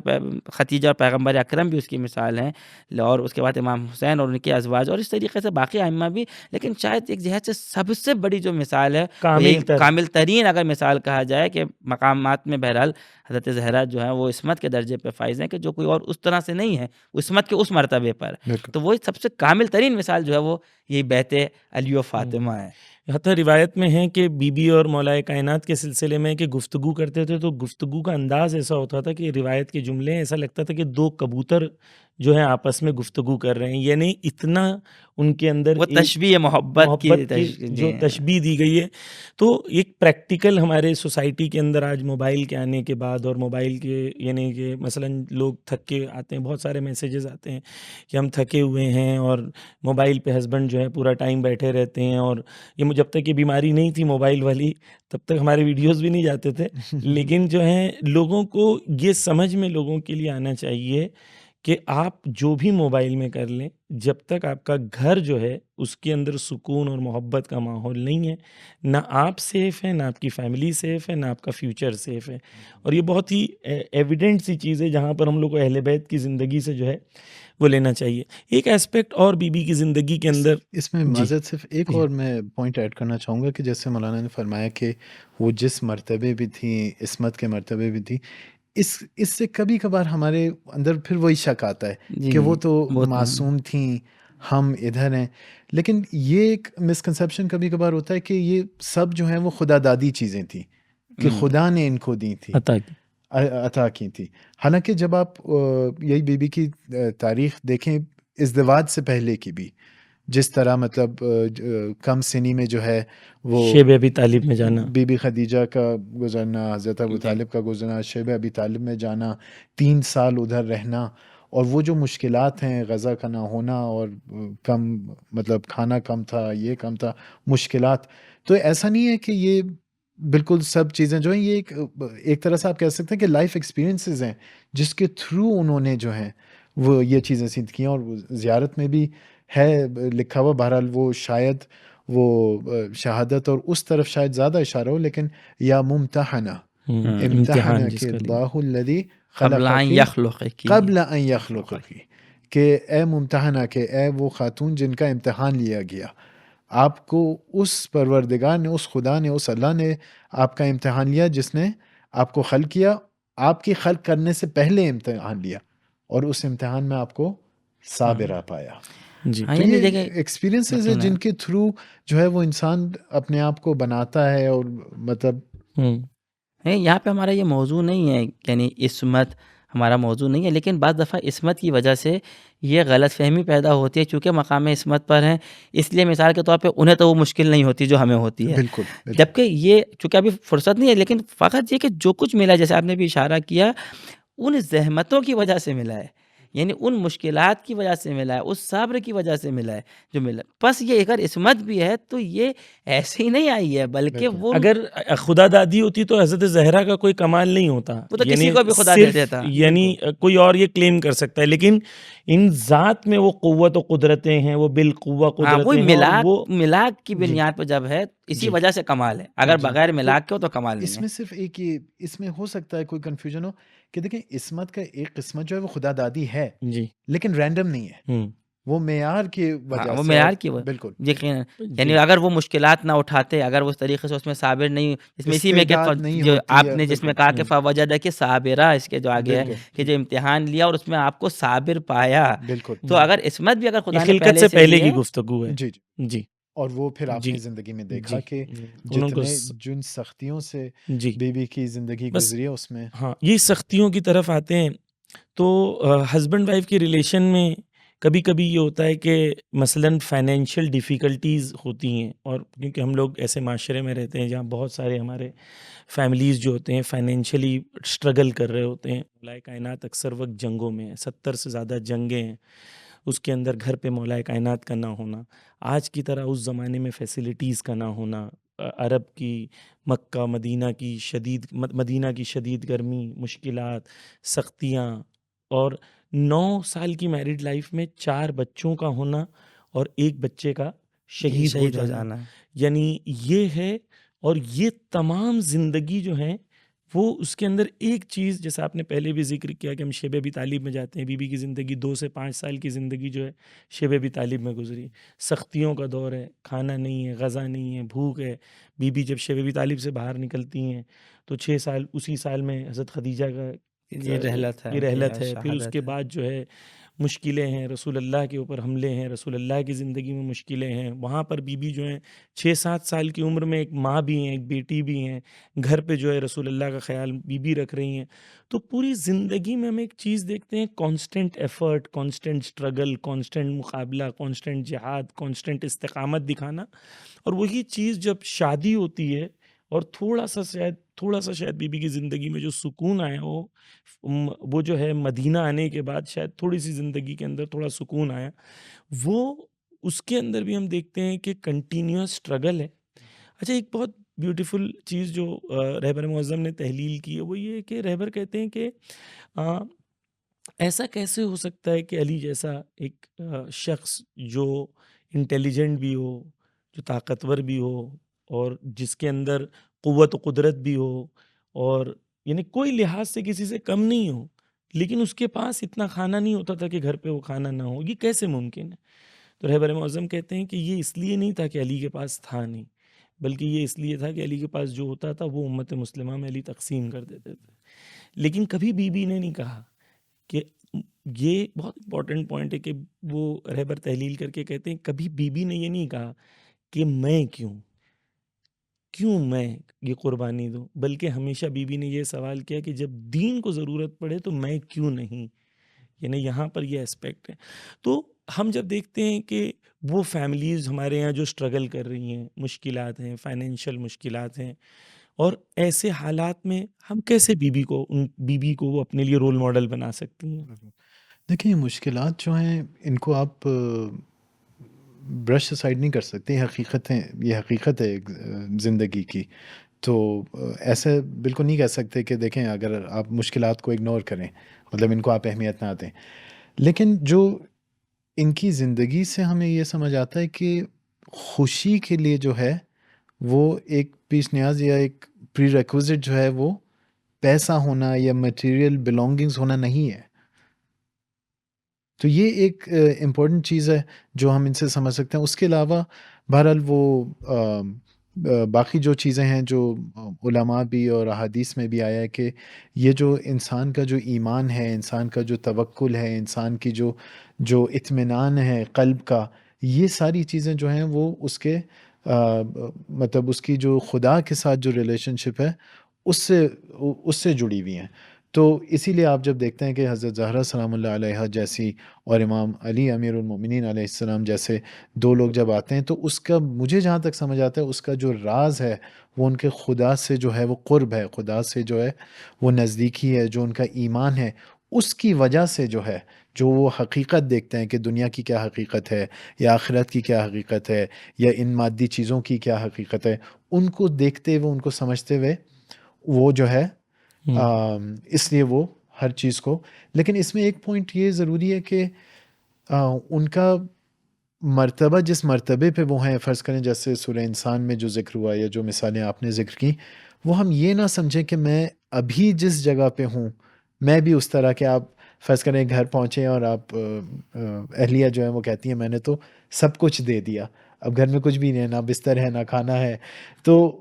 خدیجہ اور پیغمبر اکرم بھی اس کی مثال ہیں، اور اس کے بعد امام حسین اور ان کے ازواج، اور اس طریقے سے باقی ائمہ بھی. لیکن شاید ایک جہت سے سب سے بڑی جو مثال ہے کامل ترین اگر مثال کہا جائے کہ مقامات میں بہرحال حضرت زہرا جو ہیں وہ عصمت کے درجے پہ فائز ہیں کہ جو کوئی اور اس طرح سے نہیں ہے، عصمت کے اس مرتبے پر. تو وہی سب سے کامل ترین مثال جو ہے وہ یہی بیت علی و فاطمہ ہے. حتیٰ روایت میں ہے کہ بی بی اور مولا کائنات کے سلسلے میں کہ گفتگو کرتے تھے تو گفتگو کا انداز ایسا ہوتا تھا کہ روایت کے جملے ایسا لگتا تھا کہ دو کبوتر جو ہیں آپس میں گفتگو کر رہے ہیں. یعنی اتنا ان کے اندر وہ تشبیہ محبت کی جو تشبیہ دی گئی ہے. تو ایک پریکٹیکل ہمارے سوسائٹی کے اندر آج موبائل کے آنے کے بعد، اور موبائل کے یعنی کہ مثلاً لوگ تھک کے آتے ہیں، بہت سارے میسیجز آتے ہیں کہ ہم تھکے ہوئے ہیں، اور موبائل پہ ہسبینڈ جو ہے پورا ٹائم بیٹھے رہتے ہیں. اور یہ جب تک یہ بیماری نہیں تھی موبائل والی تب تک ہمارے ویڈیوز بھی نہیں جاتے تھے. لیکن جو ہے لوگوں کو یہ سمجھ میں لوگوں کے لیے آنا چاہیے کہ آپ جو بھی موبائل میں کر لیں، جب تک آپ کا گھر جو ہے اس کے اندر سکون اور محبت کا ماحول نہیں ہے، نہ آپ سیف ہیں، نہ آپ کی فیملی سیف ہے، نہ آپ کا فیوچر سیف ہے. اور یہ بہت ہی ایویڈنٹ سی چیز ہے جہاں پر ہم لوگ کو اہل بیت کی زندگی سے جو ہے وہ لینا چاہیے. ایک ایسپیکٹ اور بی بی کی زندگی کے اندر اس میں معذرت صرف ایک اور میں پوائنٹ ایڈ کرنا چاہوں گا کہ جیسے مولانا نے فرمایا کہ وہ جس مرتبے بھی تھیں، عصمت کے مرتبے بھی تھی، اس سے کبھی کبھار ہمارے اندر پھر وہی شک آتا ہے کہ وہ تو معصوم تھیں، ہم ادھر ہیں. لیکن یہ ایک مسکنسیپشن کبھی کبھار ہوتا ہے کہ یہ سب جو ہیں وہ خدا دادی چیزیں تھیں کہ خدا نے ان کو دی تھی، عطا کی تھی. حالانکہ جب آپ یہی بی بی کی تاریخ دیکھیں ازدواج سے پہلے کی بھی، جس طرح مطلب کم سنی میں جو ہے وہ شیب ابی طالب میں جانا، بی بی خدیجہ کا گزرنا، حضرت ابو جی طالب کا گزرنا، شیب ابی طالب میں جانا، 3 سال ادھر رہنا، اور وہ جو مشکلات ہیں، غذا کا نہ ہونا، اور کم مطلب کھانا کم تھا، یہ کم تھا، مشکلات. تو ایسا نہیں ہے کہ یہ بالکل سب چیزیں جو ہیں، یہ ایک طرح سے آپ کہہ سکتے ہیں کہ لائف ایکسپیرینسز ہیں جس کے تھرو انہوں نے جو ہیں وہ یہ چیزیں سیکھ کی ہیں. اور وہ زیارت میں بھی ہے لکھا ہوا، بہرحال وہ شاید وہ شہادت اور اس طرف شاید زیادہ اشارہ ہو، لیکن یا ممتحنہ، امتحان امتحنہ جس کہ کا لیا، اللہ الذی قبل ان خلقکی یخلق کی قبل ان یخلق کی، کہ اے ممتحنہ، کہ اے وہ خاتون جن کا امتحان لیا گیا، آپ کو اس پروردگار نے، اس خدا نے، اس اللہ نے آپ کا امتحان لیا، جس نے آپ کو خلق کیا، آپ کی خلق کرنے سے پہلے امتحان لیا، اور اس امتحان میں آپ کو صابرہ پایا. جی ہاں تو یعنی یہ دیکھیں ایکسپیرینسز ہیں یقیناً جن کے تھرو جو ہے وہ انسان اپنے آپ کو بناتا ہے. اور مطلب ہوں یہاں پہ ہمارا یہ موضوع نہیں ہے، یعنی عصمت ہمارا موضوع نہیں ہے، لیکن بعض دفعہ عصمت کی وجہ سے یہ غلط فہمی پیدا ہوتی ہے، چونکہ مقام عصمت پر ہیں، اس لیے مثال کے طور پہ انہیں تو وہ مشکل نہیں ہوتی جو ہمیں ہوتی ہے. بالکل بالکل جبکہ یہ چونکہ ابھی فرصت نہیں ہے، لیکن فقط یہ کہ جو کچھ ملا، جیسے آپ نے بھی اشارہ کیا، ان زحمتوں کی وجہ سے ملا ہے، یعنی ان مشکلات کی وجہ سے ملا ہے، اس صبر کی وجہ سے ملا ہے جو ملا. بس یہ اگر عصمت بھی ہے تو یہ ایسے ہی نہیں آئی ہے، بلکہ بالکل. وہ اگر خدا دادی ہوتی تو حضرت زہرا کا کوئی کمال نہیں ہوتا، وہ تو یعنی کسی کو بھی خدا دے صرف دیتا. یعنی کوئی اور یہ کلیم کر سکتا ہے، لیکن ان ذات میں وہ قوت و قدرتیں ہیں، وہ بالقوہ ہاں وہی قدرتیں ہیں، اور وہ ملاک کی جی بنیاد پہ جب ہے، اسی جی وجہ سے کمال ہے. اگر جی. بغیر تو ملاک کے ہو تو کمال نہیں اس ہے. میں صرف ایک یہ، اس میں ہو سکتا ہے کوئی کنفیوژن ہو کہ دیکھیں، عصمت کا ایک قسمت جو ہے وہ خدا دادی ہے، جی لیکن رینڈم نہیں ہے، ہوں وہ معیار کی ہاں وجہ وہ سے. اور معیار کی بالکل یقین، جی یعنی اگر وہ مشکلات نہ اٹھاتے، اگر وہ اس طریقے سے اس میں صابر نہیں، اس میں اسی میں کہ استعداد نہیں جو ہوتی آپ ہے. نے جس میں بالکل کہا کہ ہوں فوجد کہ صابرہ، اس کے جو آگے ہے بالکل کہ جو امتحان لیا اور اس میں آپ کو صابر پایا، بالکل. تو ہوں اگر عصمت بھی اگر یہ خدا نے خلقت پہلے سے سے پہلے لی ہے. کی گفتگو ہے. جی جی. جی اور وہ پھر آپ جی نے زندگی میں دیکھا جی کہ انہوں کو جن سختیوں سے جی بی بی کی زندگی بس گزری ہے اس میں. ہاں، یہ سختیوں کی طرف آتے ہیں تو ہسبینڈ وائف کی ریلیشن میں کبھی کبھی یہ ہوتا ہے کہ مثلاً فائنینشیل ڈیفیکلٹیز ہوتی ہیں، اور کیونکہ ہم لوگ ایسے معاشرے میں رہتے ہیں جہاں بہت سارے ہمارے فیملیز جو ہوتے ہیں فائنینشلی اسٹرگل کر رہے ہوتے ہیں. مولا کائنات اکثر وقت جنگوں میں ہے، 70 سے زیادہ جنگیں ہیں، اس کے اندر گھر پہ مولا کائنات کا نہ ہونا، آج کی طرح اس زمانے میں فیسلٹیز کا نہ ہونا، عرب کی مکہ مدینہ کی شدید گرمی، مشکلات، سختیاں، اور 9 سال کی میرڈ لائف میں 4 بچوں کا ہونا اور ایک بچے کا جی شہید ہو شہید ہو جانا. جانا. یعنی یہ ہے، اور یہ تمام زندگی جو ہیں وہ اس کے اندر ایک چیز، جیسے آپ نے پہلے بھی ذکر کیا کہ ہم شیب ابی طالب میں جاتے ہیں، بی بی کی زندگی 2 سے 5 سال کی زندگی جو ہے شیب ابی طالب میں گزری، سختیوں کا دور ہے، کھانا نہیں ہے، غذا نہیں ہے، بھوک ہے. بی بی جب شیب ابی طالب سے باہر نکلتی ہیں تو 6 سال اسی سال میں حضرت خدیجہ کا یہ رحلت ہے، یہ رحلت ہے. پھر اس شہادت کے ہے. بعد جو ہے مشکلیں ہیں، رسول اللہ کے اوپر حملے ہیں، رسول اللہ کی زندگی میں مشکلیں ہیں. وہاں پر بی بی جو ہیں 6-7 سال کی عمر میں ایک ماں بھی ہیں، ایک بیٹی بھی ہیں، گھر پہ جو ہے رسول اللہ کا خیال بی بی رکھ رہی ہیں. تو پوری زندگی میں ہم ایک چیز دیکھتے ہیں، constant effort, constant struggle, constant مقابلہ، کانسٹنٹ جہاد، کانسٹنٹ استقامت دکھانا. اور وہی چیز جب شادی ہوتی ہے اور تھوڑا سا شاید بی بی کی زندگی میں جو سکون آیا وہ جو ہے مدینہ آنے کے بعد شاید تھوڑی سی زندگی کے اندر تھوڑا سکون آیا، وہ اس کے اندر بھی ہم دیکھتے ہیں کہ کنٹینیوس اسٹرگل ہے. اچھا، ایک بہت بیوٹیفل چیز جو رہبر معظم نے تحلیل کی ہے وہ یہ ہے کہ رہبر کہتے ہیں کہ ایسا کیسے ہو سکتا ہے کہ علی جیسا ایک شخص جو انٹیلیجنٹ بھی ہو، جو طاقتور بھی ہو، اور جس کے اندر قوت و قدرت بھی ہو، اور یعنی کوئی لحاظ سے کسی سے کم نہیں ہو، لیکن اس کے پاس اتنا کھانا نہیں ہوتا تھا کہ گھر پہ وہ کھانا نہ ہو. یہ کیسے ممکن ہے؟ تو رہبر معظم کہتے ہیں کہ یہ اس لیے نہیں تھا کہ علی کے پاس تھا نہیں، بلکہ یہ اس لیے تھا کہ علی کے پاس جو ہوتا تھا وہ امت مسلمہ میں علی تقسیم کر دیتے تھے. لیکن کبھی بی بی نے نہیں کہا کہ یہ بہت امپورٹنٹ پوائنٹ ہے کہ وہ رہبر تحلیل کر کے کہتے ہیں کبھی بی بی نے یہ نہیں کہا کہ میں کیوں میں یہ قربانی دوں، بلکہ ہمیشہ بی بی نے یہ سوال کیا کہ جب دین کو ضرورت پڑے تو میں کیوں نہیں. یعنی یہاں پر یہ اسپیکٹ ہے. تو ہم جب دیکھتے ہیں کہ وہ فیملیز ہمارے یہاں جو اسٹرگل کر رہی ہیں، مشکلات ہیں، فائنینشیل مشکلات ہیں، اور ایسے حالات میں ہم کیسے بیوی کو وہ اپنے لیے رول ماڈل بنا سکتی ہیں؟ دیکھیں یہ مشکلات جو ہیں ان کو آپ برش اسائڈ نہیں کر سکتے، یہ حقیقت ہے ایک زندگی کی. تو ایسے بالکل نہیں کہہ سکتے کہ دیکھیں اگر آپ مشکلات کو اگنور کریں مطلب ان کو آپ اہمیت نہ دیں. لیکن جو ان کی زندگی سے ہمیں یہ سمجھ آتا ہے کہ خوشی کے لیے جو ہے وہ ایک پیش نیاز یا ایک پری ریکوزٹ جو ہے وہ پیسہ ہونا یا مٹیریل بلونگنگز ہونا نہیں ہے. تو یہ ایک امپورٹنٹ چیز ہے جو ہم ان سے سمجھ سکتے ہیں. اس کے علاوہ بہرحال وہ باقی جو چیزیں ہیں جو علماء بھی اور احادیث میں بھی آیا ہے کہ یہ جو انسان کا جو ایمان ہے، انسان کا جو توکل ہے، انسان کی جو اطمینان ہے قلب کا، یہ ساری چیزیں جو ہیں وہ اس کے مطلب اس کی جو خدا کے ساتھ جو ریلیشن شپ ہے اس سے جڑی ہوئی ہیں. تو اسی لیے آپ جب دیکھتے ہیں کہ حضرت زہرا سلام اللہ علیہا جیسی اور امام علی امیر المومنین علیہ السلام جیسے دو لوگ جب آتے ہیں تو اس کا مجھے جہاں تک سمجھ آتا ہے اس کا جو راز ہے وہ ان کے خدا سے جو ہے وہ قرب ہے، خدا سے جو ہے وہ نزدیکی ہے، جو ان کا ایمان ہے اس کی وجہ سے جو ہے جو وہ حقیقت دیکھتے ہیں کہ دنیا کی کیا حقیقت ہے یا آخرت کی کیا حقیقت ہے یا ان مادی چیزوں کی کیا حقیقت ہے، ان کو دیکھتے ہوئے ان کو سمجھتے ہوئے وہ جو ہے اس لیے وہ ہر چیز کو. لیکن اس میں ایک پوائنٹ یہ ضروری ہے کہ ان کا مرتبہ جس مرتبے پہ وہ ہیں، فرض کریں جیسے سورہ انسان میں جو ذکر ہوا یا جو مثالیں آپ نے ذکر کی، وہ ہم یہ نہ سمجھیں کہ میں ابھی جس جگہ پہ ہوں میں بھی اس طرح کہ آپ فرض کریں گھر پہنچے اور آپ اہلیہ جو ہے وہ کہتی ہیں میں نے تو سب کچھ دے دیا، اب گھر میں کچھ بھی نہیں ہے، نہ بستر ہے نہ کھانا ہے. تو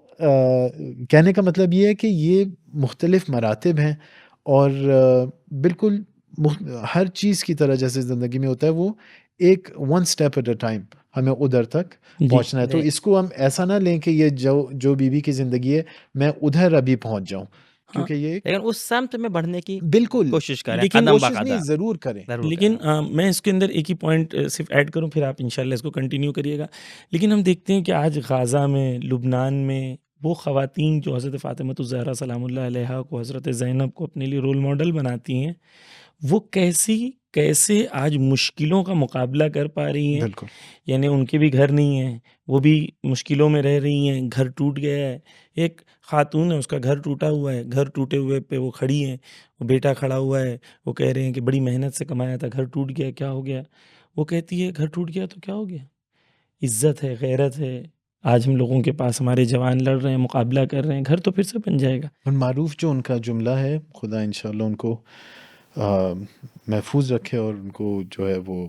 کہنے کا مطلب یہ ہے کہ یہ مختلف مراتب ہیں اور بالکل ہر چیز کی طرح جیسے زندگی میں ہوتا ہے وہ ایک one step at a time ہمیں ادھر تک پہنچنا ہے. تو اس کو ہم ایسا نہ لیں کہ یہ جو بیوی کی زندگی ہے میں ادھر ابھی پہنچ جاؤں، کیونکہ یہ لیکن اس سمت میں بڑھنے کی بالکل کوشش کریں، لیکن قدم کوشش نہیں بقدم ضرور کریں. لیکن میں اس کے اندر ایک ہی پوائنٹ صرف ایڈ کروں پھر آپ انشاءاللہ اس کو کنٹینیو کریے گا. لیکن ہم دیکھتے ہیں کہ آج غازہ میں، لبنان میں وہ خواتین جو حضرت فاطمہ الزہرا سلام اللہ علیہا کو، حضرت زینب کو اپنے لیے رول ماڈل بناتی ہیں، وہ کیسے آج مشکلوں کا مقابلہ کر پا رہی ہیں. بالکل یعنی ان کے بھی گھر نہیں ہیں، وہ بھی مشکلوں میں رہ رہی ہیں، گھر ٹوٹ گیا ہے. ایک خاتون ہے، اس کا گھر ٹوٹا ہوا ہے، گھر ٹوٹے ہوئے پہ وہ کھڑی ہیں، وہ بیٹا کھڑا ہوا ہے، وہ کہہ رہے ہیں کہ بڑی محنت سے کمایا تھا، گھر ٹوٹ گیا، کیا ہو گیا؟ وہ کہتی ہے گھر ٹوٹ گیا تو کیا ہو گیا؟ عزت ہے، غیرت ہے. آج ہم لوگوں کے پاس ہمارے جوان لڑ رہے ہیں، مقابلہ کر رہے ہیں، گھر تو پھر سے بن جائے گا. اور معروف جو ان کا جملہ ہے، خدا انشاءاللہ ان کو محفوظ رکھے اور ان کو جو ہے وہ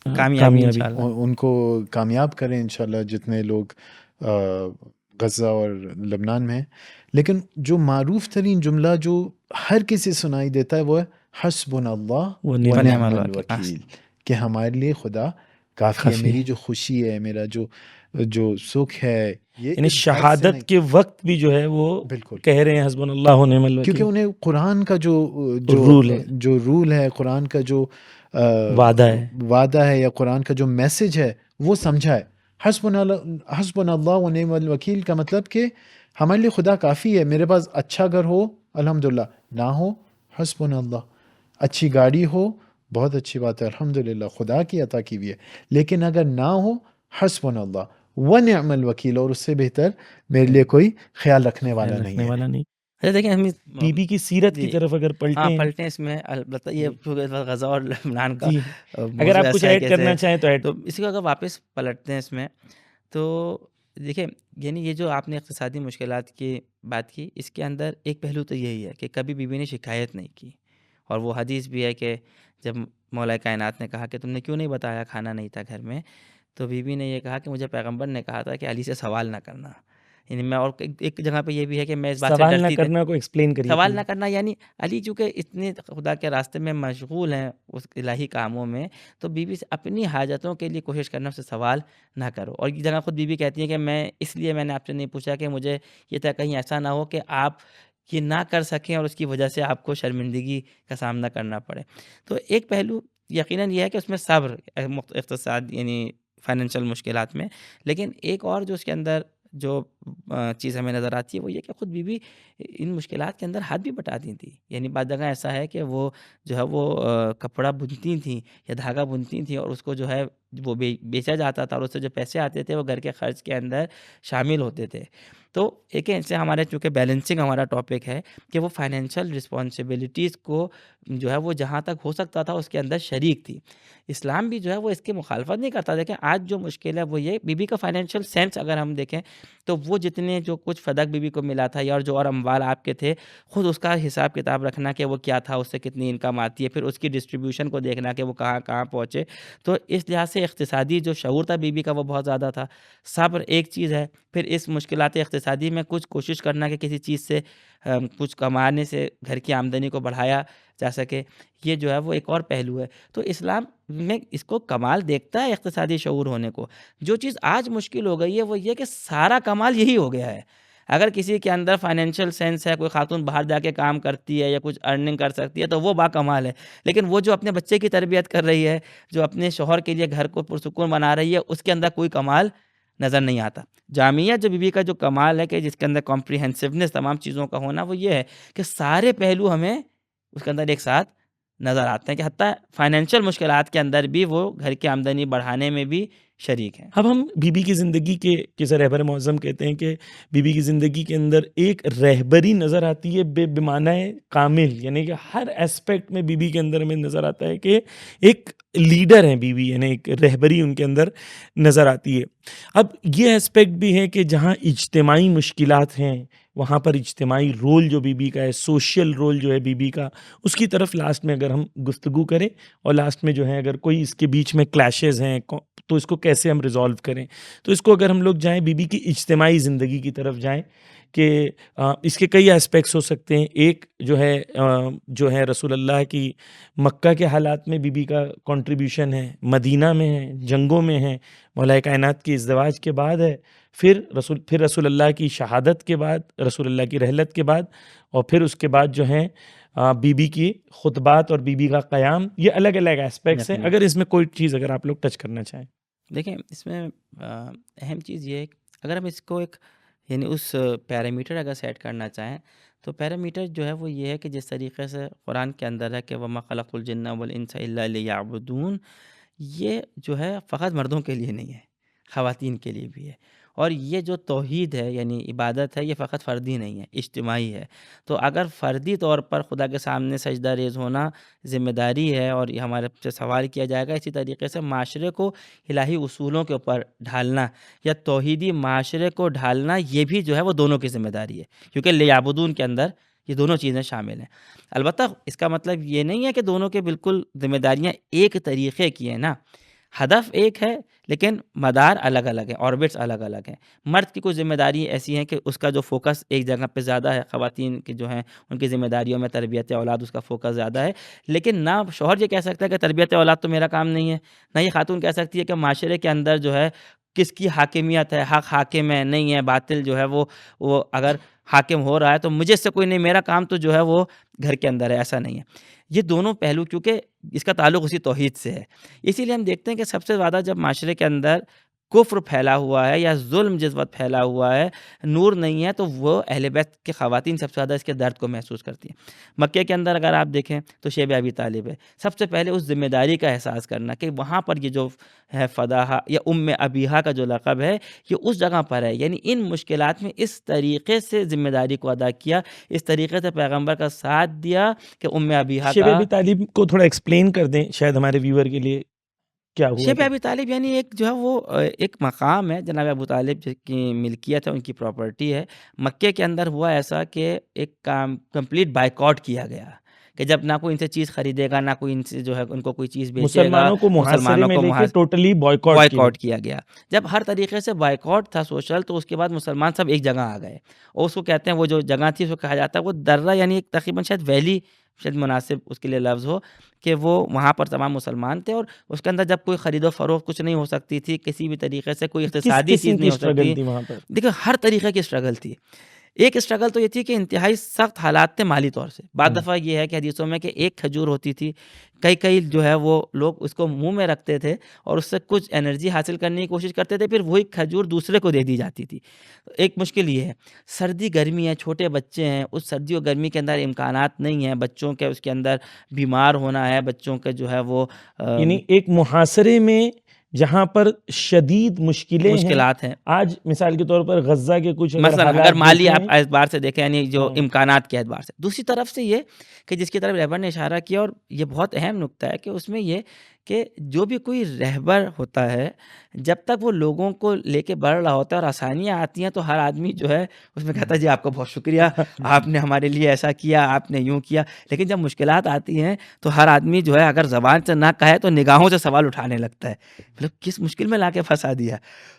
کامیابی انشاءاللہ. ان کو کامیاب کریں انشاءاللہ جتنے لوگ غزہ اور لبنان میں ہیں. لیکن جو معروف ترین جملہ جو ہر کسی سنائی دیتا ہے وہ ہے حسبنا اللہ ونعم الوکیل، کہ ہمارے لیے خدا کافی ہے. میری جو خوشی ہے، میرا جو سکھ ہے، یعنی شہادت کے وقت بھی جو ہے وہ بالکل کہہ رہے ہیں حسبنا اللہ ونعم الوکیل، کیونکہ انہیں قرآن کا جو رول ہے، قرآن کا جو وعدہ ہے یا قرآن کا جو میسج ہے وہ سمجھا ہے. حسبنا اللہ ونعم الوکیل کا مطلب کہ ہمارے لیے خدا کافی ہے. میرے پاس اچھا گھر ہو الحمدللہ، نہ ہو حسبنا اللہ، اچھی گاڑی ہو بہت اچھی بات ہے الحمدللہ خدا کی عطا کی ہوئی ہے، لیکن اگر نہ ہو حسبنا اللہ ونعم الوکیل، اور اس سے بہتر میرے لیے کوئی خیال رکھنے والا نہیں ہے. اچھا دیکھیں ہم بی بی کی سیرت کی طرف اگر پلٹیں اس میں البتہ یہ غزہ اور لبنان کا اگر آپ کچھ ایڈ کرنا چاہیں تو ایڈ. تو اسی کو اگر واپس پلٹتے ہیں اس میں تو دیکھیں، یعنی یہ جو آپ نے اقتصادی مشکلات کی بات کی، اس کے اندر ایک پہلو تو یہی ہے کہ کبھی بیوی نے شکایت نہیں کی. اور وہ حدیث بھی ہے کہ جب مولا کائنات نے کہا کہ تم نے کیوں نہیں بتایا کھانا نہیں تھا گھر میں، تو بیوی نے یہ کہا کہ مجھے پیغمبر نے کہا تھا کہ علی سے سوال نہ کرنا. یعنی میں، اور ایک جگہ پہ یہ بھی ہے کہ میں اس بات سے سوال نہ کرنا کو ایکسپلین کریے. سوال نہ کرنا یعنی علی چونکہ اتنے خدا کے راستے میں مشغول ہیں اس الہی کاموں میں، تو بیوی سے اپنی حاجتوں کے لیے کوشش کرنا، اس سے سوال نہ کرو. اور یہ جگہ خود بیوی کہتی ہے کہ میں اس لیے میں نے آپ سے نہیں پوچھا کہ مجھے یہ تھا کہیں ایسا نہ ہو کہ آپ یہ نہ کر سکیں اور اس کی وجہ سے آپ کو شرمندگی کا سامنا کرنا پڑے. تو ایک پہلو یقیناً یہ ہے کہ اس میں صبر اقتصاد یعنی فائنینشیل مشکلات میں، لیکن ایک اور جو اس کے اندر جو چیز ہمیں نظر آتی ہے وہ یہ کہ خود بیوی ان مشکلات کے اندر ہاتھ بھی بٹاتی تھیں. یعنی بعض جگہ ایسا ہے کہ وہ جو ہے وہ کپڑا بنتی تھیں یا دھاگا بنتی تھیں، اور اس کو جو ہے وہ بیچا جاتا تھا، اور اس سے جو پیسے آتے تھے وہ گھر کے خرچ کے اندر شامل ہوتے تھے. تو ایک ان سے ہمارے چونکہ بیلنسنگ ہمارا ٹاپک ہے کہ وہ فائنینشیل رسپانسبلٹیز کو جو ہے وہ جہاں تک ہو سکتا تھا اس کے اندر شریک تھی. اسلام بھی جو ہے وہ اس کی مخالفت نہیں کرتا. دیکھیں آج جو مشکل ہے وہ یہ بی کا فائنینشیل سینس اگر ہم دیکھیں تو وہ جتنے جو کچھ فدق بی کو ملا تھا یا اور جو اور اموال آپ کے تھے، خود اس کا حساب کتاب رکھنا کہ وہ کیا تھا، اس سے کتنی انکم آتی ہے، پھر اس کی ڈسٹریبیوشن کو دیکھنا کہ وہ کہاں کہاں پہنچے. تو اس لحاظ سے اقتصادی جو شعور تھا بی کا وہ بہت زیادہ تھا. صبر ایک چیز ہے، پھر اس مشکلات اقتصادی میں کچھ کوشش کرنا کہ کسی چیز سے کچھ کمانے سے گھر کی آمدنی کو بڑھایا جا سکے، یہ جو ہے وہ ایک اور پہلو ہے. تو اسلام میں اس کو کمال دیکھتا ہے اقتصادی شعور ہونے کو. جو چیز آج مشکل ہو گئی ہے وہ یہ کہ سارا کمال یہی ہو گیا ہے. اگر کسی کے اندر فائنینشیل سینس ہے، کوئی خاتون باہر جا کے کام کرتی ہے یا کچھ ارننگ کر سکتی ہے تو وہ با کمال ہے، لیکن وہ جو اپنے بچے کی تربیت کر رہی ہے، جو اپنے شوہر کے لیے گھر کو پرسکون بنا رہی ہے، اس کے اندر کوئی کمال نظر نہیں آتا. جامعہ جو بیوی کا جو کمال ہے کہ جس کے اندر کمپریہنسونیس تمام چیزوں کا ہونا، وہ یہ ہے کہ سارے پہلو ہمیں اس کے اندر ایک ساتھ نظر آتے ہیں کہ حتیٰ فائنینشیل مشکلات کے اندر بھی وہ گھر کی آمدنی بڑھانے میں بھی شریک ہیں. اب ہم بیوی کی زندگی کے جیسے رہبر معظم کہتے ہیں کہ بیوی کی زندگی کے اندر ایک رہبری نظر آتی ہے بے بمعنی کامل، یعنی کہ ہر اسپیکٹ میں بیوی کے اندر ہمیں نظر آتا ہے کہ ایک لیڈر ہیں بیوی، یعنی ایک رہبری ان کے اندر نظر آتی ہے. اب یہ اسپیکٹ بھی ہے کہ جہاں اجتماعی مشکلات ہیں وہاں پر اجتماعی رول جو بیوی کا ہے، سوشل رول جو ہے بیوی کا، اس کی طرف لاسٹ میں اگر ہم گفتگو کریں اور لاسٹ میں جو ہے اگر کوئی اس کے بیچ میں کلیشز ہیں تو اس کو کیسے ہم ریزالو کریں. تو اس کو اگر ہم لوگ جائیں بیوی کی اجتماعی زندگی کی طرف جائیں کہ اس کے کئی اسپیکٹس ہو سکتے ہیں. ایک جو ہے رسول اللہ کی مکہ کے حالات میں بیوی کا کنٹریبیوشن ہے، مدینہ میں ہے، جنگوں میں ہے، مولا کائنات کی ازدواج کے بعد ہے، پھر رسول اللہ کی شہادت کے بعد، رسول اللہ کی رحلت کے بعد، اور پھر اس کے بعد جو ہے بیوی کی خطبات اور بیوی کا قیام. یہ الگ الگ اسپیکٹس ہیں. اگر اس میں کوئی چیز اگر آپ لوگ ٹچ کرنا چاہیں. دیکھیں اس میں اہم چیز یہ ہے کہ اگر ہم اس کو ایک یعنی اس پیرامیٹر اگر سیٹ کرنا چاہیں تو پیرامیٹر جو ہے وہ یہ ہے کہ جس طریقے سے قرآن کے اندر ہے کہ وَمَا خَلَقْتُ الْجِنَّ وَالْإِنسَ إِلَّا لِيَعْبُدُونَ، یہ جو ہے فقط مردوں کے لیے نہیں ہے، خواتین کے لیے بھی ہے. اور یہ جو توحید ہے یعنی عبادت ہے، یہ فقط فردی نہیں ہے، اجتماعی ہے. تو اگر فردی طور پر خدا کے سامنے سجدہ ریز ہونا ذمہ داری ہے اور یہ ہمارے سے سوال کیا جائے گا، اسی طریقے سے معاشرے کو الہی اصولوں کے اوپر ڈھالنا یا توحیدی معاشرے کو ڈھالنا، یہ بھی جو ہے وہ دونوں کی ذمہ داری ہے، کیونکہ لیعبدون کے اندر یہ دونوں چیزیں شامل ہیں. البتہ اس کا مطلب یہ نہیں ہے کہ دونوں کے بالکل ذمہ داریاں ایک طریقے کی ہیں نا، ہدف ایک ہے لیکن مدار الگ الگ ہیں، آربٹس الگ الگ ہیں. مرد کی کچھ ذمہ داری ایسی ہیں کہ اس کا جو فوکس ایک جگہ پہ زیادہ ہے، خواتین کی جو ہیں ان کی ذمہ داریوں میں تربیت اولاد اس کا فوکس زیادہ ہے. لیکن نہ شوہر یہ کہہ سکتا ہے کہ تربیت اولاد تو میرا کام نہیں ہے، نہ یہ خاتون کہہ سکتی ہے کہ معاشرے کے اندر جو ہے کس کی حاکمیت ہے، حق حاکم ہے نہیں ہے، باطل جو ہے وہ اگر حاکم ہو رہا ہے تو مجھے اس سے کوئی نہیں، میرا کام تو جو ہے وہ گھر کے اندر ہے. ایسا نہیں ہے. یہ دونوں پہلو کیونکہ اس کا تعلق اسی توحید سے ہے، اسی لیے ہم دیکھتے ہیں کہ سب سے زیادہ جب معاشرے کے اندر کفر پھیلا ہوا ہے یا ظلم جس وقت پھیلا ہوا ہے، نور نہیں ہے، تو وہ اہل بیت کے خواتین سب سے زیادہ اس کے درد کو محسوس کرتی ہیں. مکے کے اندر اگر آپ دیکھیں تو شیب ابی طالب ہے. سب سے پہلے اس ذمہ داری کا احساس کرنا کہ وہاں پر یہ جو ہے فداحہ یا ام ابیہا کا جو لقب ہے یہ اس جگہ پر ہے، یعنی ان مشکلات میں اس طریقے سے ذمہ داری کو ادا کیا، اس طریقے سے پیغمبر کا ساتھ دیا کہ ام ابیہا شیب کا ابی طالب کو تھوڑا ایکسپلین کر دیں شاید ہمارے ویور کے لیے کیا ہوا. شیب ابی طالب یعنی ایک جو ہے وہ ایک مقام ہے، جناب ابو طالب کی ملکیت ہے، ان کی پراپرٹی ہے. مکے کے اندر ہوا ایسا کہ ایک کمپلیٹ بائیکاٹ کیا گیا کہ جب نہ کوئی ان سے چیز خریدے گا، نہ کوئی ان سے جو ہے ان کو کوئی چیز بیچے گا، مسلمانوں کو محاصرے میں لے کے ٹوٹلی بائیکاٹ کیا گیا. جب ہر طریقے سے بائیکاٹ تھا سوشل، تو اس کے بعد مسلمان سب ایک جگہ آ گئے، اور اس کو کہتے ہیں وہ جو جگہ تھی اس کو کہا جاتا ہے وہ درہ، یعنی ایک تقریباً شاید ویلی شاید مناسب اس کے لیے لفظ ہو، کہ وہ وہاں پر تمام مسلمان تھے. اور اس کے اندر جب کوئی خرید و فروخت کچھ نہیں ہو سکتی تھی، کسی بھی طریقے سے کوئی اقتصادی چیز نہیں ہو سکتی. دیکھو ہر طریقے کی اسٹرگل تھی. ایک اسٹرگل تو یہ تھی کہ انتہائی سخت حالات تھے مالی طور سے. بعض دفعہ یہ ہے کہ حدیثوں میں کہ ایک کھجور ہوتی تھی, کئی جو ہے وہ لوگ اس کو منہ میں رکھتے تھے اور اس سے کچھ انرجی حاصل کرنے کی کوشش کرتے تھے, پھر وہی کھجور دوسرے کو دے دی جاتی تھی. ایک مشکل یہ ہے. سردی گرمی ہے, چھوٹے بچے ہیں, اس سردی اور گرمی کے اندر امکانات نہیں ہیں, بچوں کے اس کے اندر بیمار ہونا ہے, بچوں کے جو ہے وہ یعنی ایک محاصرے میں جہاں پر شدید مشکلیں مشکلات ہیں. آج مثال کے طور پر غزہ کے کچھ مثلا حالات اگر مالی آپ دیکھیں، اعتبار سے دیکھیں, یعنی جو ہاں۔ امکانات کے اعتبار سے. دوسری طرف سے یہ کہ جس کی طرف رہبر نے اشارہ کیا, اور یہ بہت اہم نکتہ ہے کہ اس میں یہ کہ جو بھی کوئی رہبر ہوتا ہے, جب تک وہ لوگوں کو لے کے بڑھ رہا ہوتا ہے اور آسانیاں آتی ہیں تو ہر آدمی جو ہے اس میں کہتا ہے جی آپ کا بہت شکریہ, آپ نے ہمارے لیے ایسا کیا, آپ نے یوں کیا. لیکن جب مشکلات آتی ہیں تو ہر آدمی جو ہے اگر زبان سے نہ کہے تو نگاہوں سے سوال اٹھانے لگتا ہے, مطلب کس مشکل میں لا کے پھنسا دیا.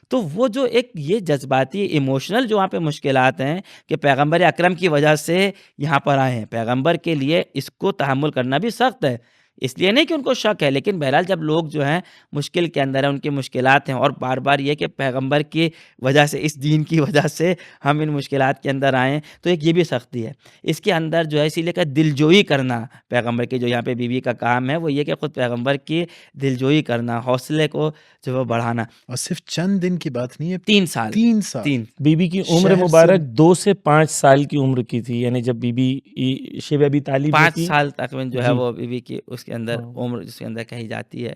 تو وہ جو ایک یہ جذباتی ایموشنل جو وہاں پہ مشکلات ہیں کہ پیغمبر اکرم کی وجہ سے یہاں پر آئے ہیں, پیغمبر کے لیے اس کو تحمل کرنا بھی سخت ہے. اس لیے نہیں کہ ان کو شک ہے, لیکن بہرحال جب لوگ جو ہیں مشکل کے اندر ہیں, ان کی مشکلات ہیں, اور بار بار یہ کہ پیغمبر کی وجہ سے, اس دین کی وجہ سے ہم ان مشکلات کے اندر آئیں, تو ایک یہ بھی سختی ہے. اس کے اندر جو ہے اسی لیے کہ دلجوئی کرنا پیغمبر کی, جو یہاں پہ بیوی کا کام ہے وہ یہ کہ خود پیغمبر کی دلجوئی کرنا, حوصلے کو جو ہے بڑھانا. اور صرف چند دن کی بات نہیں ہے, 3 سال 3 سال. بی بی کی عمر شہر سے- مبارک 2 سے 5 سال کی عمر کی تھی, یعنی جب بی بی شیبہ ابی طالب 5 تھی. سال تقریباً جو ہے جی۔ وہ بیوی کی اس کے اندر ہاں۔ عمر جس کے اندر کہی جاتی ہے.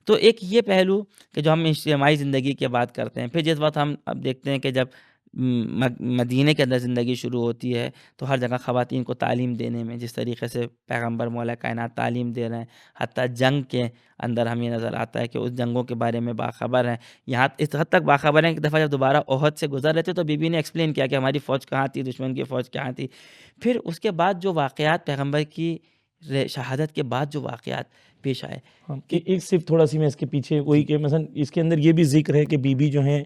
تو ایک یہ پہلو کہ جو ہم اجتماعی زندگی کی بات کرتے ہیں, پھر جس وقت ہم اب دیکھتے ہیں کہ جب مدینے کے اندر زندگی شروع ہوتی ہے تو ہر جگہ خواتین کو تعلیم دینے میں جس طریقے سے پیغمبر مولا کائنات تعلیم دے رہے ہیں, حتیٰ جنگ کے اندر ہمیں نظر آتا ہے کہ اس جنگوں کے بارے میں باخبر ہیں. یہاں اس حد تک باخبر ہیں کہ دفعہ جب دوبارہ احد سے گزر رہے تھے تو بی بی نے ایکسپلین کیا کہ ہماری فوج کہاں تھی, دشمن کی فوج کہاں تھی. پھر اس کے بعد جو واقعات پیغمبر کی شہادت کے بعد جو واقعات پیش آئے, ایک صرف تھوڑا سی میں اس کے پیچھے وہی کہ مثلا اس کے اندر یہ بھی ذکر ہے کہ بی بی جو ہیں